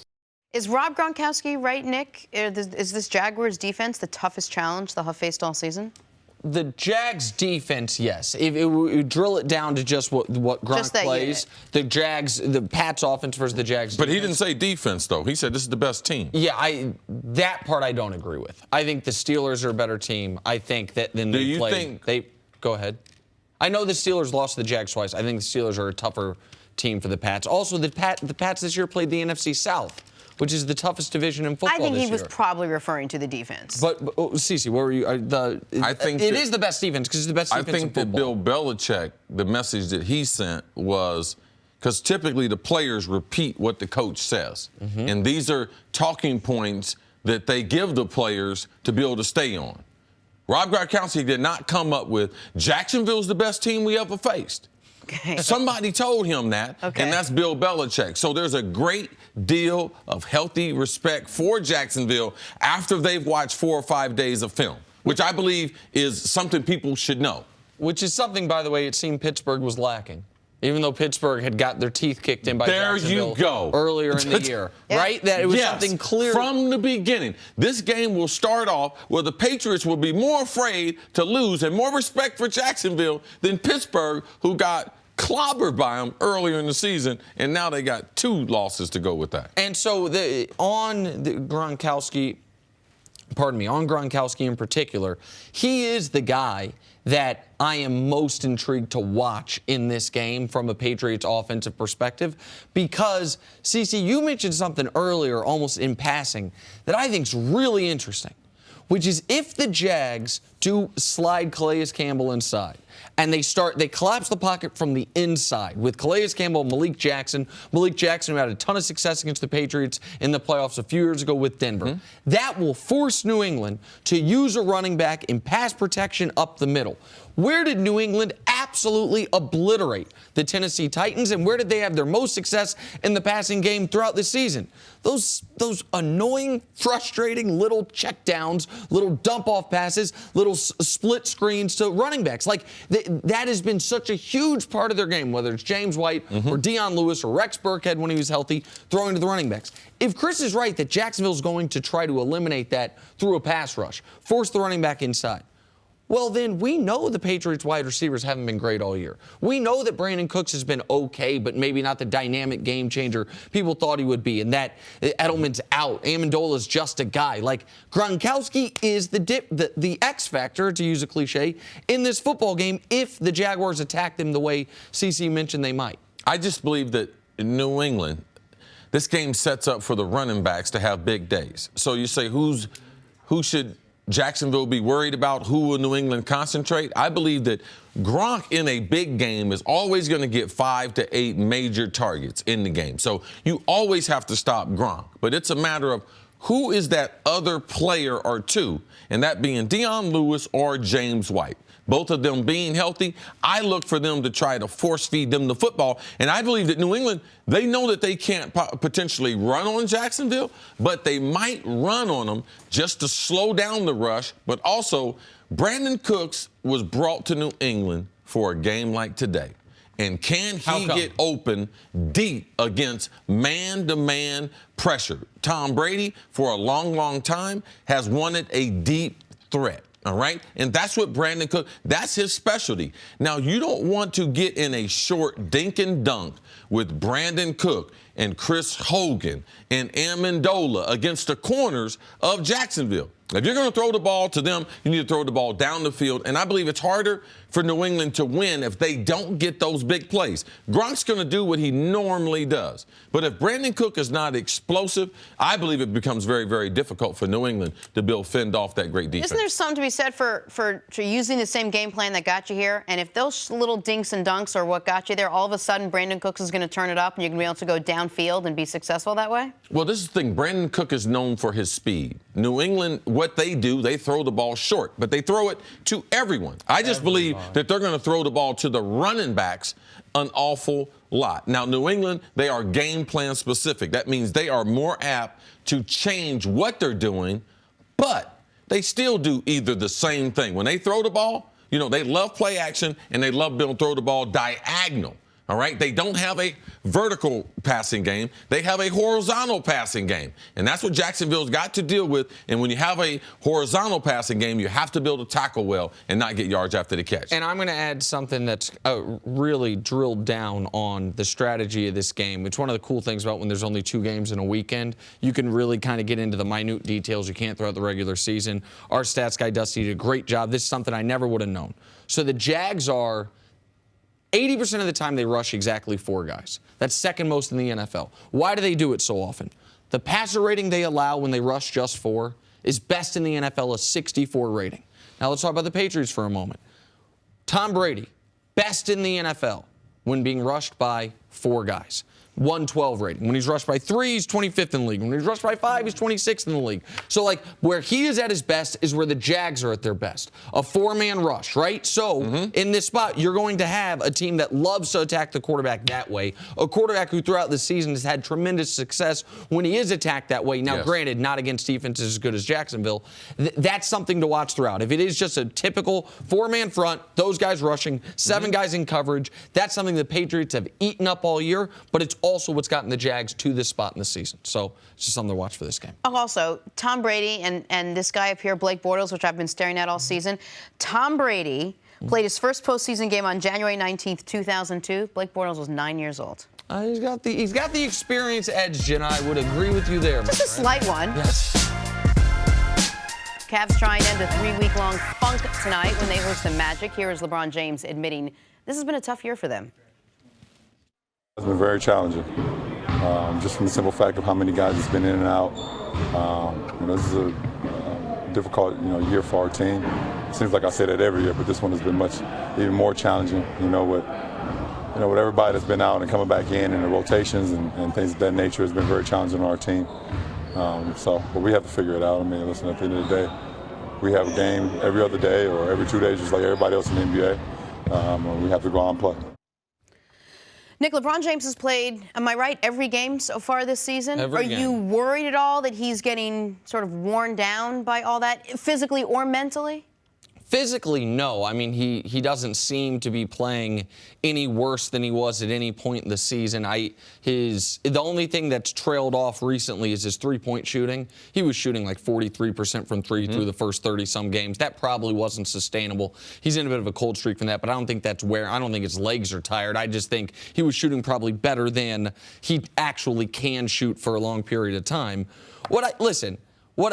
Is Rob Gronkowski right, Nick? Is this Jaguars defense the toughest challenge they'll have faced all season? The Jags defense, yes. If we drill it down to just what Gronk plays, the Jags, the Pats offense versus the Jags defense. But he didn't say defense, though. He said this is the best team. Yeah, that part I don't agree with. I think the Steelers are a better team. I think that than they played. Go ahead. I know the Steelers lost to the Jags twice. I think the Steelers are a tougher team for the Pats. Also, the Pats this year played the NFC South, which is the toughest division in football. I think this he was year. Probably referring to the defense. But Cece, what were you? I think it is the best defense because it's the best defense in football. I think that Bill Belichick, the message that he sent was, because typically the players repeat what the coach says, and these are talking points that they give the players to be able to stay on. Rob Gronkowski did not come up with Jacksonville's the best team we ever faced. Okay. Somebody told him that, and that's Bill Belichick. So there's a great deal of healthy respect for Jacksonville after they've watched 4 or 5 days of film, which I believe is something people should know. Which is something, by the way, it seemed Pittsburgh was lacking. Even though Pittsburgh had got their teeth kicked in by Jacksonville earlier in the year, right? That it was something clear. From the beginning. This game will start off where the Patriots will be more afraid to lose and more respect for Jacksonville than Pittsburgh, who got clobbered by them earlier in the season, and now they got 2 losses to go with that. And so on Gronkowski in particular, he is the guy that I am most intrigued to watch in this game from a Patriots offensive perspective because, Cece, you mentioned something earlier almost in passing that I think is really interesting, which is if the Jags do slide Calais Campbell inside and they collapse the pocket from the inside with Calais Campbell and Malik Jackson who had a ton of success against the Patriots in the playoffs a few years ago with Denver. That will force New England to use a running back in pass protection up the middle. Where did New England absolutely obliterate the Tennessee Titans, and where did they have their most success in the passing game throughout the season? Those annoying, frustrating little checkdowns, little dump-off passes, little split screens to running backs. Like, that has been such a huge part of their game, whether it's James White or Dion Lewis or Rex Burkhead when he was healthy, throwing to the running backs. If Cris is right that Jacksonville's going to try to eliminate that through a pass rush, force the running back inside, well, then we know the Patriots wide receivers haven't been great all year. We know that Brandon Cooks has been okay, but maybe not the dynamic game changer people thought he would be, and that Edelman's out. Amendola's just a guy. Like, Gronkowski is the X factor, to use a cliche, in this football game if the Jaguars attack them the way CC mentioned they might. I just believe that in New England, this game sets up for the running backs to have big days. So you say who should Jacksonville be worried about? Who will New England concentrate? I believe that Gronk in a big game is always going to get 5 to 8 major targets in the game. So you always have to stop Gronk. But it's a matter of who is that other player or two, and that being Dion Lewis or James White. Both of them being healthy, I look for them to try to force feed them the football. And I believe that New England, they know that they can't potentially run on Jacksonville, but they might run on them just to slow down the rush. But also, Brandon Cooks was brought to New England for a game like today. And can he get open deep against man-to-man pressure? Tom Brady, for a long, long time, has wanted a deep threat. All right? And that's what Brandon Cook, that's his specialty. Now, you don't want to get in a short dink and dunk with Brandon Cook and Chris Hogan and Amendola against the corners of Jacksonville. If you're going to throw the ball to them, you need to throw the ball down the field. And I believe it's harder for New England to win if they don't get those big plays. Gronk's going to do what he normally does. But if Brandon Cook is not explosive, I believe it becomes very, very difficult for New England to fend off that great defense. Isn't there something to be said for using the same game plan that got you here? And if those little dinks and dunks are what got you there, all of a sudden Brandon Cooks is going to turn it up and you're going to be able to go downfield and be successful that way? Well, this is the thing. Brandon Cook is known for his speed. New England, what they do, they throw the ball short, but they throw it to everyone. I just believe that they're going to throw the ball to the running backs an awful lot. Now, New England, they are game plan specific. That means they are more apt to change what they're doing, but they still do either the same thing. When they throw the ball, they love play action and they love being able to throw the ball diagonal. All right? They don't have a vertical passing game. They have a horizontal passing game. And that's what Jacksonville's got to deal with. And when you have a horizontal passing game, you have to be able to tackle well and not get yards after the catch. And I'm going to add something that's really drilled down on the strategy of this game. It's one of the cool things about when there's only 2 games in a weekend. You can really kind of get into the minute details you can't throughout the regular season. Our stats guy, Dusty, did a great job. This is something I never would have known. So the Jags are 80% of the time they rush exactly 4 guys. That's second most in the NFL. Why do they do it so often? The passer rating they allow when they rush just 4 is best in the NFL, a 64 rating. Now let's talk about the Patriots for a moment. Tom Brady, best in the NFL when being rushed by 4 guys. 112 rating. When he's rushed by 3, he's 25th in the league. When he's rushed by 5, he's 26th in the league. So, like, where he is at his best is where the Jags are at their best. A 4-man rush, right? So, in this spot, you're going to have a team that loves to attack the quarterback that way. A quarterback who throughout the season has had tremendous success when he is attacked that way. Now, granted, not against defenses as good as Jacksonville. That's something to watch throughout. If it is just a typical 4-man front, those guys rushing, 7 guys in coverage, that's something the Patriots have eaten up all year, but it's also what's gotten the Jags to this spot in the season. So it's just something to watch for this game. Also, Tom Brady and this guy up here, Blake Bortles, which I've been staring at all season. Tom Brady played his first postseason game on January 19th, 2002. Blake Bortles was 9 years old. He's got the experience edge, Jenna. I would agree with you there. Just a slight one. Yes. Cavs try and end a 3-week-long funk tonight when they host the Magic. Here is LeBron James admitting this has been a tough year for them. It's been very challenging, just from the simple fact of how many guys has been in and out. This is a difficult, year for our team. It seems like I say that every year, but this one has been even more challenging. With everybody that's been out and coming back in, and the rotations and things of that nature has been very challenging on our team. But we have to figure it out. Listen, at the end of the day, we have a game every other day or every 2 days, just like everybody else in the NBA. We have to go out and play. Nick, LeBron James has played, am I right, every game so far this season? Every game. game. Are you worried at all that he's getting sort of worn down by all that, physically or mentally? Physically, no. He doesn't seem to be playing any worse than he was at any point in the season. The only thing that's trailed off recently is his three-point shooting. He was shooting like 43% from three through the first 30-some games. That probably wasn't sustainable. He's in a bit of a cold streak from that, but I don't think his legs are tired. I just think he was shooting probably better than he actually can shoot for a long period of time.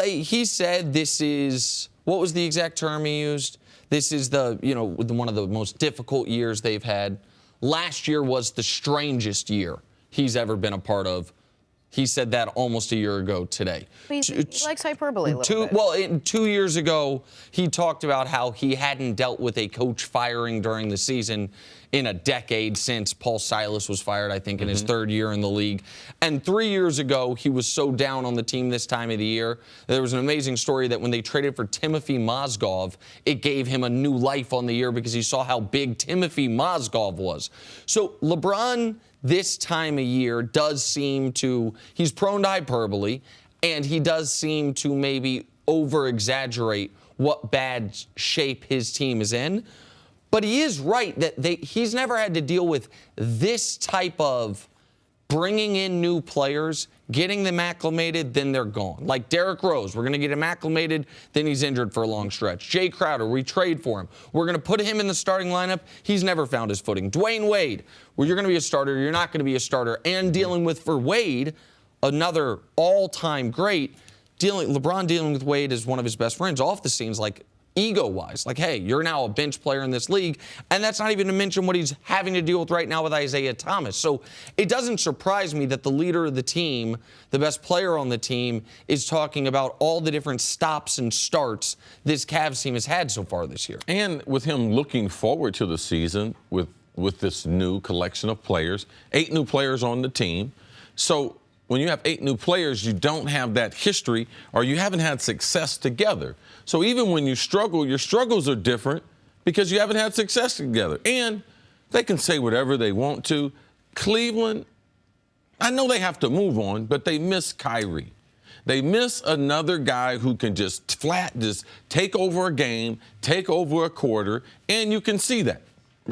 He said this is... What was the exact term he used? This is one of the most difficult years they've had. Last year was the strangest year he's ever been a part of. He said that almost a year ago today. He likes hyperbole a little bit. Well, 2 years ago, he talked about how he hadn't dealt with a coach firing during the season in a decade since Paul Silas was fired, I think, in his third year in the league. And 3 years ago, he was so down on the team this time of the year. There was an amazing story that when they traded for Timothy Mozgov, it gave him a new life on the year because he saw how big Timothy Mozgov was. So LeBron, this time of year, does seem to, he's prone to hyperbole, and he does seem to maybe over-exaggerate what bad shape his team is in. But he is right that he's never had to deal with this type of bringing in new players, getting them acclimated, then they're gone. Like Derrick Rose, we're going to get him acclimated, then he's injured for a long stretch. Jay Crowder, we trade for him. We're going to put him in the starting lineup. He's never found his footing. Dwayne Wade, well, you're going to be a starter, you're not going to be a starter. And dealing with, for Wade, another all-time great, LeBron dealing with Wade as one of his best friends off the scenes, like, ego-wise, like, hey, you're now a bench player in this league, and that's not even to mention what he's having to deal with right now with Isaiah Thomas. So it doesn't surprise me that the leader of the team, the best player on the team, is talking about all the different stops and starts this Cavs team has had so far this year. And with him looking forward to the season with this new collection of players, 8 new players on the team. So when you have 8 new players, you don't have that history or you haven't had success together. So even when you struggle, your struggles are different because you haven't had success together. And they can say whatever they want to. Cleveland, I know they have to move on, but they miss Kyrie. They miss another guy who can just take over a game, take over a quarter, and you can see that.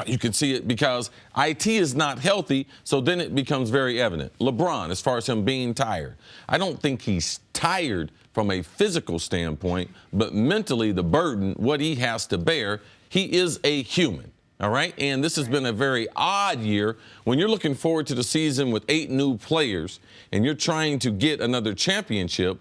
You can see it because IT is not healthy, so then it becomes very evident. LeBron, as far as him being tired, I don't think he's tired from a physical standpoint, but mentally the burden, what he has to bear, he is a human, all right? And this has been a very odd year. When you're looking forward to the season with 8 new players and you're trying to get another championship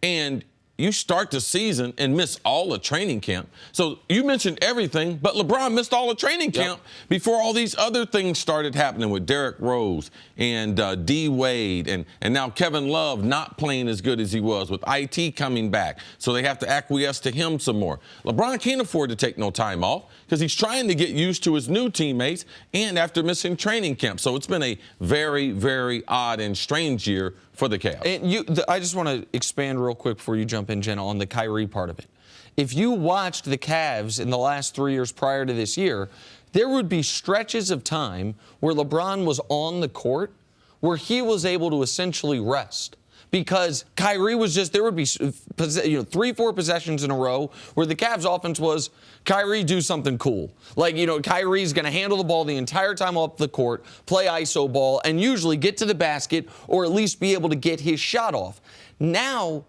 and you start the season and miss all of training camp. So you mentioned everything, but LeBron missed all of training camp before all these other things started happening with Derrick Rose and D. Wade and now Kevin Love not playing as good as he was with IT coming back. So they have to acquiesce to him some more. LeBron can't afford to take no time off because he's trying to get used to his new teammates and after missing training camp. So it's been a very, very odd and strange year for the Cavs. And I just want to expand real quick before you jump in, Jenna, on the Kyrie part of it. If you watched the Cavs in the last 3 years prior to this year, there would be stretches of time where LeBron was on the court where he was able to essentially rest. Because Kyrie was just, there would be 3-4 possessions in a row where the Cavs offense was, Kyrie, do something cool. Like, Kyrie's going to handle the ball the entire time off the court, play iso ball, and usually get to the basket or at least be able to get his shot off. Now,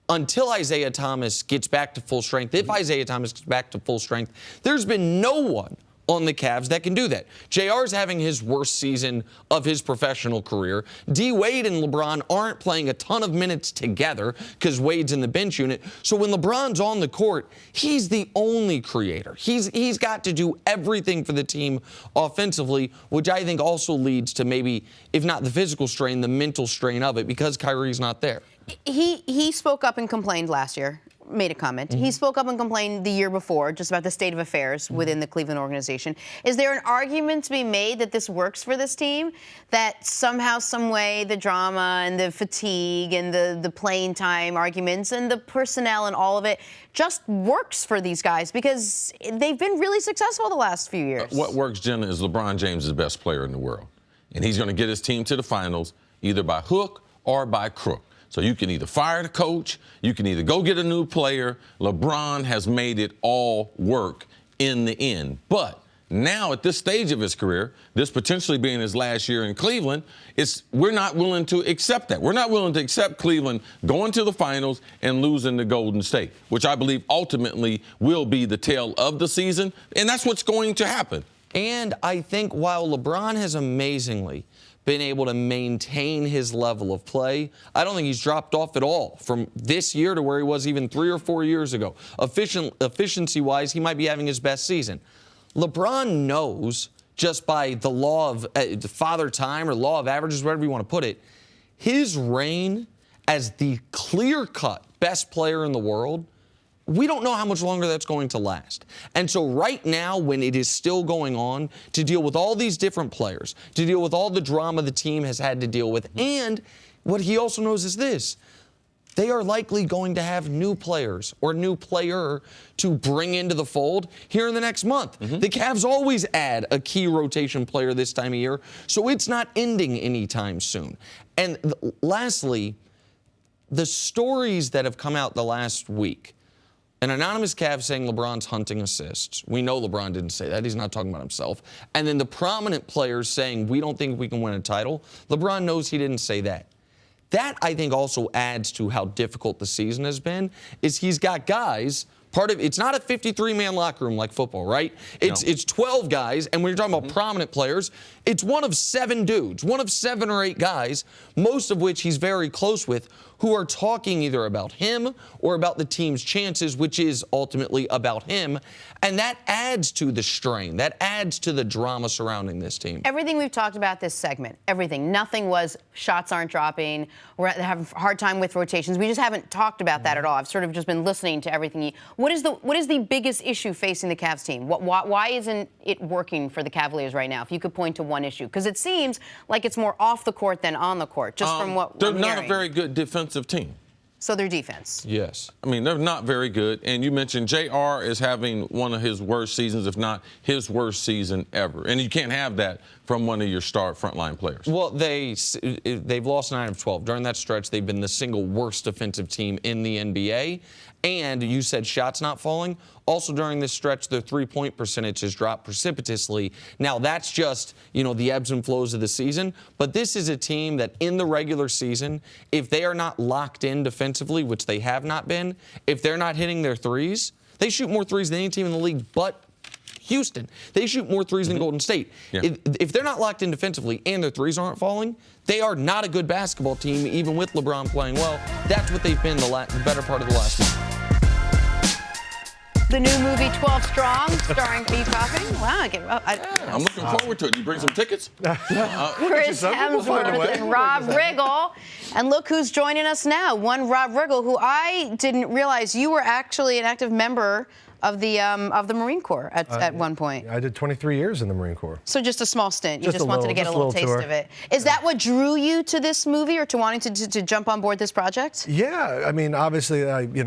until Isaiah Thomas gets back to full strength, if Isaiah Thomas gets back to full strength, there's been no one on the Cavs that can do that. JR's having his worst season of his professional career. D. Wade and LeBron aren't playing a ton of minutes together because Wade's in the bench unit. So when LeBron's on the court, he's the only creator. He's got to do everything for the team offensively, which I think also leads to maybe, if not the physical strain, the mental strain of it because Kyrie's not there. He spoke up and complained last year. Made a comment. He spoke up and complained the year before just about the state of affairs within the Cleveland organization. Is there an argument to be made that this works for this team? That somehow, some way, the drama and the fatigue and the playing time arguments and the personnel and all of it just works for these guys because they've been really successful the last few years. What works, Jenna, is LeBron James is the best player in the world. And he's going to get his team to the finals either by hook or by crook. So you can either fire the coach, you can either go get a new player. LeBron has made it all work in the end. But now at this stage of his career, this potentially being his last year in Cleveland, we're not willing to accept that. We're not willing to accept Cleveland going to the finals and losing to Golden State, which I believe ultimately will be the tale of the season. And that's what's going to happen. And I think while LeBron has amazingly been able to maintain his level of play, I don't think he's dropped off at all from this year to where he was even 3 or 4 years ago. Efficiency-wise, he might be having his best season. LeBron knows, just by the law of father time or law of averages, whatever you want to put it, his reign as the clear-cut best player in the world, we don't know how much longer that's going to last. And so right now, when it is still going on, to deal with all these different players, to deal with all the drama the team has had to deal with, and what he also knows is this, they are likely going to have new players or new player to bring into the fold here in the next month. The Cavs always add a key rotation player this time of year, so it's not ending anytime soon. And lastly, the stories that have come out the last week, an anonymous Cav saying LeBron's hunting assists. We know LeBron didn't say that. He's not talking about himself. And then the prominent players saying, we don't think we can win a title. LeBron knows he didn't say that. That, I think, also adds to how difficult the season has been, is he's got guys. It's not a 53-man locker room like football, right? It's 12 guys, and when you're talking about prominent players, it's one of 7 dudes, one of 7 or 8 guys, most of which he's very close with, who are talking either about him or about the team's chances, which is ultimately about him. And that adds to the strain. That adds to the drama surrounding this team. Everything we've talked about this segment, everything. Nothing was shots aren't dropping. We're having a hard time with rotations. We just haven't talked about that at all. I've sort of just been listening to everything. What is the biggest issue facing the Cavs team? Why isn't it working for the Cavaliers right now? If you could point to one issue. Because it seems like it's more off the court than on the court, just from what they're I'm not hearing. A very good defensive team. So their defense. Yes. I mean, they're not very good. And you mentioned JR is having one of his worst seasons, if not his worst season ever. And you can't have that from one of your star frontline players. Well, they've lost 9 of 12. During that stretch, they've been the single worst defensive team in the NBA. And you said shots not falling. Also during this stretch, their three-point percentage has dropped precipitously. Now, that's just, the ebbs and flows of the season. But this is a team that in the regular season, if they are not locked in defensively, which they have not been, if they're not hitting their threes, they shoot more threes than any team in the league but Houston. They shoot more threes than Golden State. Yeah. If they're not locked in defensively and their threes aren't falling, they are not a good basketball team, even with LeBron playing well. That's what they've been the better part of the last month. The new movie 12 Strong, starring Pete Coffin. Wow, I'm looking forward to it. You bring some tickets? Chris Hemsworth and Rob Riggle. And look who's joining us now. One Rob Riggle, who I didn't realize you were actually an active member of the Marine Corps at one point. I did 23 years in the Marine Corps. So just a small stint. You just wanted to get a little taste tour. of it. Is that what drew you to this movie or to wanting to jump on board this project? Yeah, I mean, obviously, but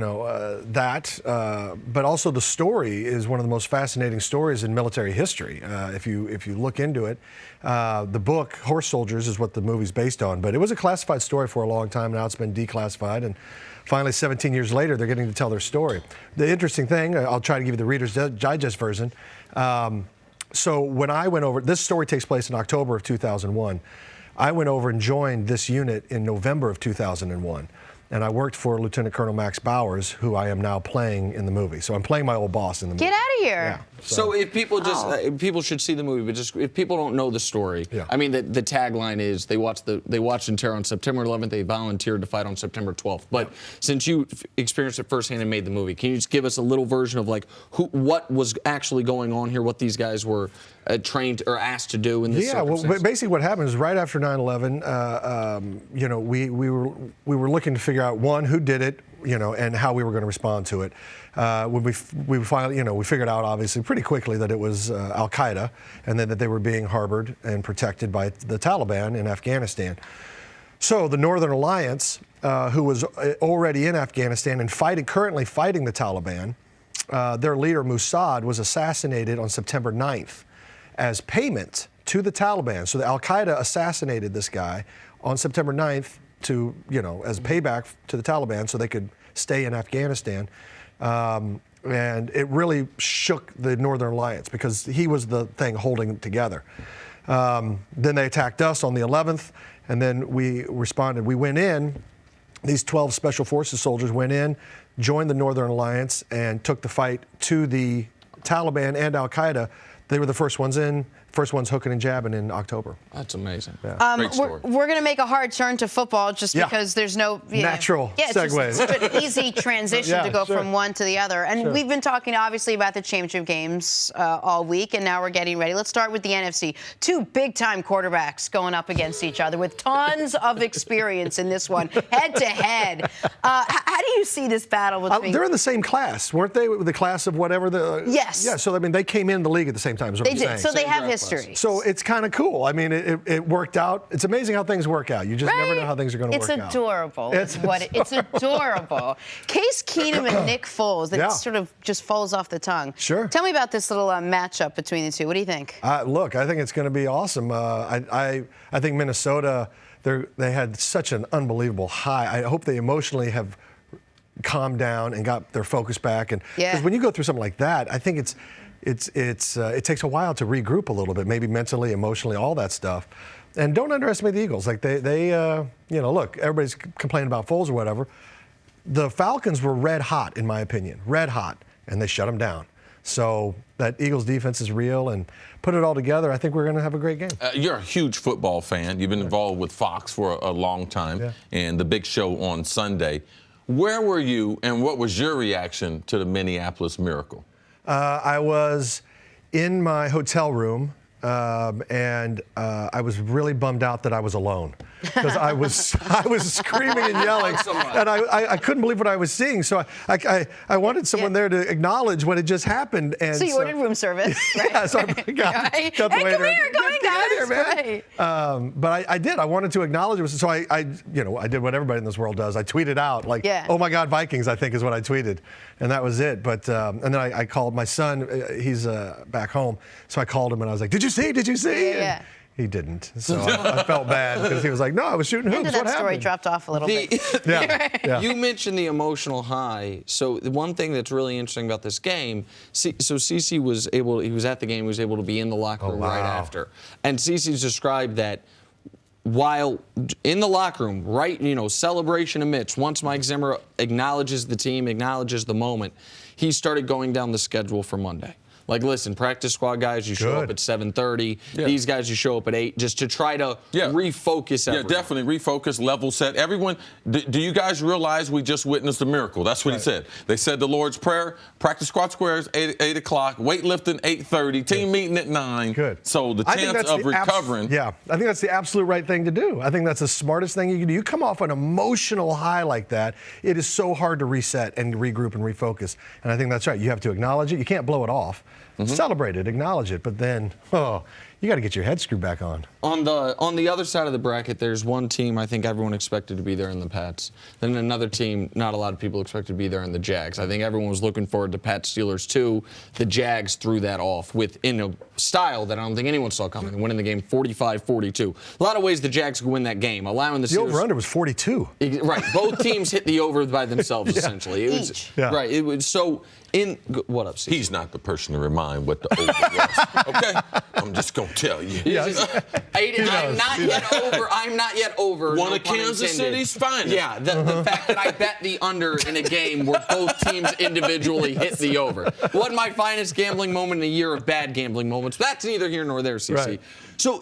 also the story is one of the most fascinating stories in military history. If you look into it, the book Horse Soldiers is what the movie's based on, but it was a classified story for a long time. Now it's been declassified, and finally, 17 years later, they're getting to tell their story. The interesting thing, I'll try to give you the Reader's Digest version. So when I went over, this story takes place in October of 2001. I went over and joined this unit in November of 2001. And I worked for Lieutenant Colonel Max Bowers, who I am now playing in the movie. So I'm playing my old boss in the movie. Get out of here. Yeah. So if people people should see the movie, but just if people don't know the story, I mean, the tagline is they watched in terror on September 11th, they volunteered to fight on September 12th. But since you experienced it firsthand and made the movie, can you just give us a little version of like what was actually going on here, what these guys were trained or asked to do in this circumstance? Well, basically what happened is right after 9/11, we were looking to figure out one, who did it, and how we were going to respond to it. When we finally, we figured out obviously pretty quickly that it was Al Qaeda, and then that they were being harbored and protected by the Taliban in Afghanistan. So the Northern Alliance, who was already in Afghanistan and currently fighting the Taliban, their leader Mossad was assassinated on September 9th as payment to the Taliban. So the Al Qaeda assassinated this guy on September 9th to, as payback to the Taliban so they could stay in Afghanistan. And it really shook the Northern Alliance because he was the thing holding it together. Then they attacked us on the 11th, and then we responded. We went in, these 12 Special Forces soldiers went in, joined the Northern Alliance, and took the fight to the Taliban and Al Qaeda. They were the first ones in, first ones hooking and jabbing in October. That's amazing. Yeah. Great story. We're going to make a hard turn to football just because there's no natural segue. It's just such an easy transition to go from one to the other. And we've been talking obviously about the championship games all week, and now we're getting ready. Let's start with the NFC. Two big-time quarterbacks going up against each other with tons of experience in this one, head-to-head. How do you see this battle between? They're in the same class, weren't they? The class of whatever the. Yes. Yeah. So I mean, they came in the league at the same time. Is what They I'm did. saying. So they have history. So it's kind of cool. I mean, it worked out. It's amazing how things work out. You just never know how things are going to work out. It's adorable. It's adorable. Case Keenum and Nick Foles. That sort of just falls off the tongue. Sure. Tell me about this little matchup between the two. What do you think? Look, I think it's going to be awesome. I think Minnesota, they had such an unbelievable high. I hope they emotionally have calmed down and got their focus back. And because when you go through something like that, I think it takes a while to regroup a little bit, maybe mentally, emotionally, all that stuff. And don't underestimate the Eagles. Like look, everybody's complaining about Foles or whatever. The Falcons were red hot, in my opinion, red hot, and they shut them down. So that Eagles defense is real, and put it all together, I think we're going to have a great game. You're a huge football fan. You've been involved with Fox for a long time, and the big show on Sunday. Where were you, and what was your reaction to the Minneapolis Miracle? I was in my hotel room, and I was really bummed out that I was alone because I was screaming and yelling, and I couldn't believe what I was seeing. So I wanted someone there to acknowledge what had just happened. And so you ordered room service, right? Yeah, so I got the waiter. Come here, go in, guys. Right. But I did. I wanted to acknowledge it. So I did what everybody in this world does. I tweeted out like, "Oh my God, Vikings!" I think is what I tweeted, and that was it. But and then I called my son. He's back home, so I called him and I was like, "Did you see? Did you see?" Yeah. He didn't, so I felt bad because he was like, "No, I was shooting hoops." What happened? That story dropped off a little bit. You mentioned the emotional high. So the one thing that's really interesting about this game, so CeCe was at the game, he was able to be in the locker room right after. And CeCe's described that while in the locker room, celebration amidst, once Mike Zimmer acknowledges the team, acknowledges the moment, he started going down the schedule for Monday. Like, listen, practice squad guys, you show up at 7:30. Yeah. These guys, you show up at 8, just to try to refocus everyone. Yeah, definitely refocus, level set. Everyone, do you guys realize we just witnessed a miracle? That's what he said. They said the Lord's Prayer, practice squad squares, 8 o'clock, weightlifting, 8:30, team meeting at 9. Good. So the chance of recovering. I think that's the absolute right thing to do. I think that's the smartest thing you can do. You come off an emotional high like that, it is so hard to reset and regroup and refocus. And I think that's right. You have to acknowledge it. You can't blow it off. Celebrate it, acknowledge it, but then, you got to get your head screwed back on. On the other side of the bracket, there's one team I think everyone expected to be there in the Pats. Then another team not a lot of people expected to be there in the Jags. I think everyone was looking forward to Pats Steelers 2. The Jags threw that off in a style that I don't think anyone saw coming, winning the game 45-42. A lot of ways the Jags could win that game, allowing the Steelers. The over-under was 42. Right. Both teams hit the over by themselves, essentially. It was, right. It was so. What up, Steve? He's not the person to remind what the over was. Okay? I'm just going to tell you. I'm not yet over. One of Kansas City's finest. Yeah, the fact that I bet the under in a game where both teams individually hit the over. Wasn't my finest gambling moment in a year of bad gambling moments. But that's neither here nor there, CC. Right. So,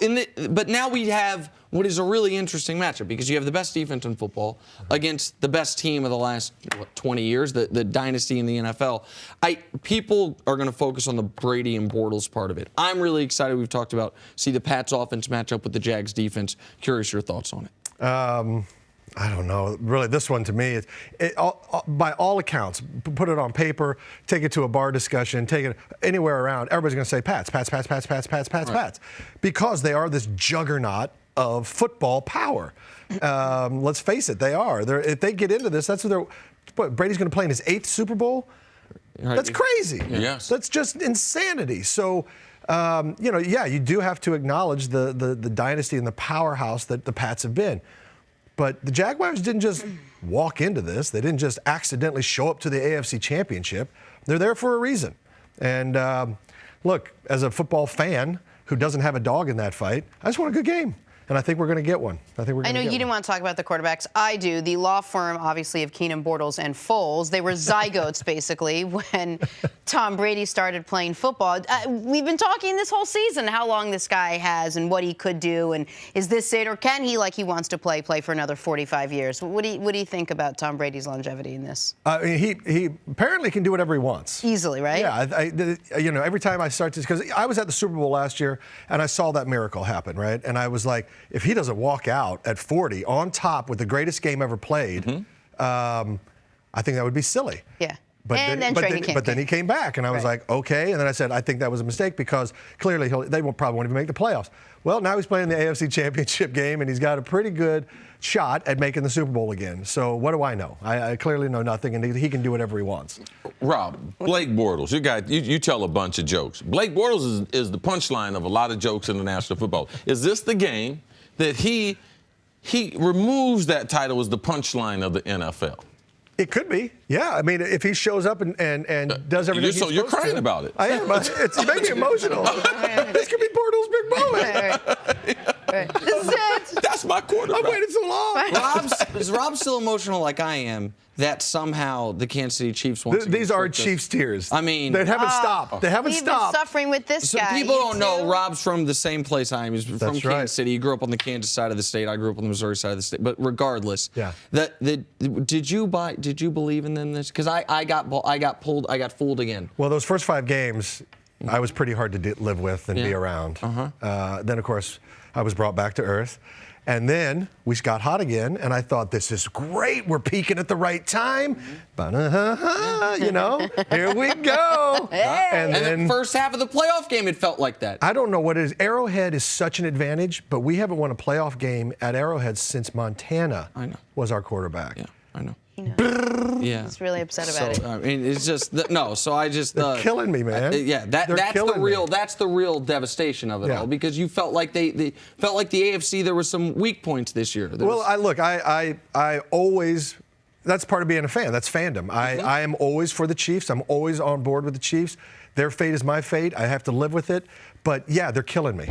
but now we have what is a really interesting matchup because you have the best defense in football against the best team of the last 20 years, the dynasty in the NFL. People are going to focus on the Brady and Bortles part of it. I'm really excited. We've talked about see the Pats offense match up with the Jags defense. Curious your thoughts on it. I don't know. Really, this one to me, by all accounts, put it on paper, take it to a bar discussion, take it anywhere around, everybody's going to say Pats, Pats, Pats, Pats, Pats, Pats, Pats, Pats, because they are this juggernaut of football power. Let's face it, they are. If they get into this, that's what Brady's going to play in his 8th Super Bowl. That's crazy. Yes. That's just insanity. So, you do have to acknowledge the dynasty and the powerhouse that the Pats have been. But the Jaguars didn't just walk into this. They didn't just accidentally show up to the AFC Championship. They're there for a reason. And look, as a football fan who doesn't have a dog in that fight, I just want a good game. And I think we're going to get one. I know you didn't want to talk about the quarterbacks. I do. The law firm, obviously, of Keenan, Bortles, and Foles, they were zygotes, basically, when Tom Brady started playing football. We've been talking this whole season how long this guy has and what he could do. And is this it? Or can he, like he wants to play for another 45 years? What do you think about Tom Brady's longevity in this? He apparently can do whatever he wants. Easily, right? Yeah. Every time I start to, because I was at the Super Bowl last year, and I saw that miracle happen, right? And I was like, if he doesn't walk out at 40 on top with the greatest game ever played, I think that would be silly. Yeah. But then he came back, and I was like, okay. And then I said, I think that was a mistake because clearly they probably won't even make the playoffs. Well, now he's playing the AFC Championship game, and he's got a pretty good shot at making the Super Bowl again. So what do I know? I clearly know nothing, and he can do whatever he wants. Rob, Blake Bortles, you tell a bunch of jokes. Blake Bortles is the punchline of a lot of jokes in the National Football. Is this the game that he removes that title as the punchline of the NFL? It could be, yeah. I mean, if he shows up and does everything So you're crying about it. I am. It makes me emotional. This could be Bortles' big moment. Right. This is it. That's my quarterback. I've waited so long. Is Rob still emotional like I am that somehow the Kansas City Chiefs want to These are Chiefs tears. I mean, they haven't stopped. They haven't stopped. Been suffering with this guy. People don't know Rob's from the same place I am. He's from Kansas City. He grew up on the Kansas side of the state. I grew up on the Missouri side of the state. But regardless, did you believe in them this? Because I got fooled again. Well, those first 5 games, I was pretty hard to live with and be around. Then, of course, I was brought back to earth. And then we got hot again, and I thought, this is great. We're peaking at the right time. Here we go. And then the first half of the playoff game, it felt like that. I don't know what it is. Arrowhead is such an advantage, but we haven't won a playoff game at Arrowhead since Montana was our quarterback. Yeah, I know. Yeah. He's really upset about it. I mean, it's just They're killing me, man. That's the real devastation of it all, because you felt like they felt like the AFC there were some weak points this year. I always That's part of being a fan. That's fandom. I am always for the Chiefs. I'm always on board with the Chiefs. Their fate is my fate. I have to live with it. But yeah, they're killing me.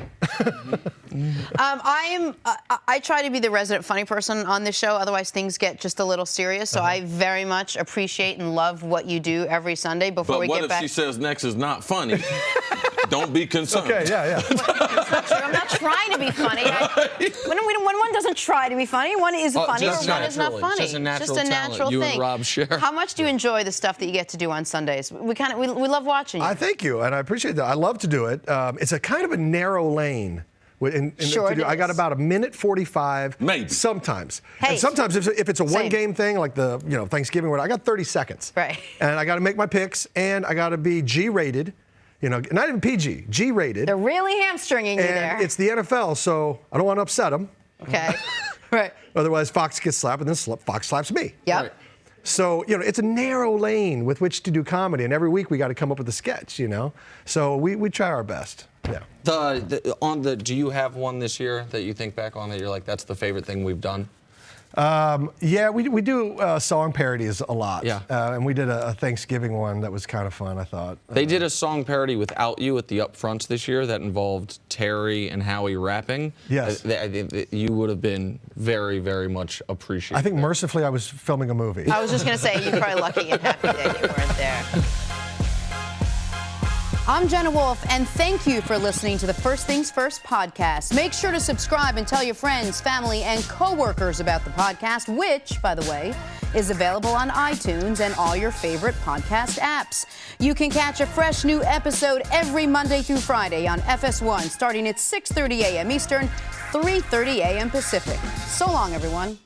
I try to be the resident funny person on this show. Otherwise, things get just a little serious. So I very much appreciate and love what you do every Sunday. Before we get back. But what if she says next is not funny? Don't be concerned. Okay, yeah. It's not true. I'm not trying to be funny. When one doesn't try to be funny, one is funny or one is not funny. Just a natural talent natural you thing. And Rob share. How much do you enjoy the stuff that you get to do on Sundays? We love watching you. I thank you, and I appreciate that. I love to do it. It's a kind of a narrow lane. Sure it is. I got about 1:45. Maybe. Sometimes. Hey, and sometimes if it's a one-game thing, like the Thanksgiving, I got 30 seconds. Right. And I got to make my picks, and I got to be G-rated. Not even PG, G-rated. They're really hamstringing you there. And it's the NFL, so I don't want to upset them. Okay. Right. Otherwise, Fox gets slapped, and then Fox slaps me. Yep. Right. So, it's a narrow lane with which to do comedy, and every week we got to come up with a sketch, So we try our best. Yeah. Do you have one this year that you think back on that you're like, that's the favorite thing we've done? Yeah, we do song parodies a lot. Yeah. And we did a Thanksgiving one that was kind of fun, I thought. They did a song parody without you at the Upfronts this year that involved Terry and Howie rapping. Yes. You would have been very, very much appreciated. I think mercifully I was filming a movie. I was just going to say, you're probably lucky and happy that you weren't there. I'm Jenna Wolfe, and thank you for listening to the First Things First podcast. Make sure to subscribe and tell your friends, family, and coworkers about the podcast, which, by the way, is available on iTunes and all your favorite podcast apps. You can catch a fresh new episode every Monday through Friday on FS1, starting at 6:30 a.m. Eastern, 3:30 a.m. Pacific. So long, everyone.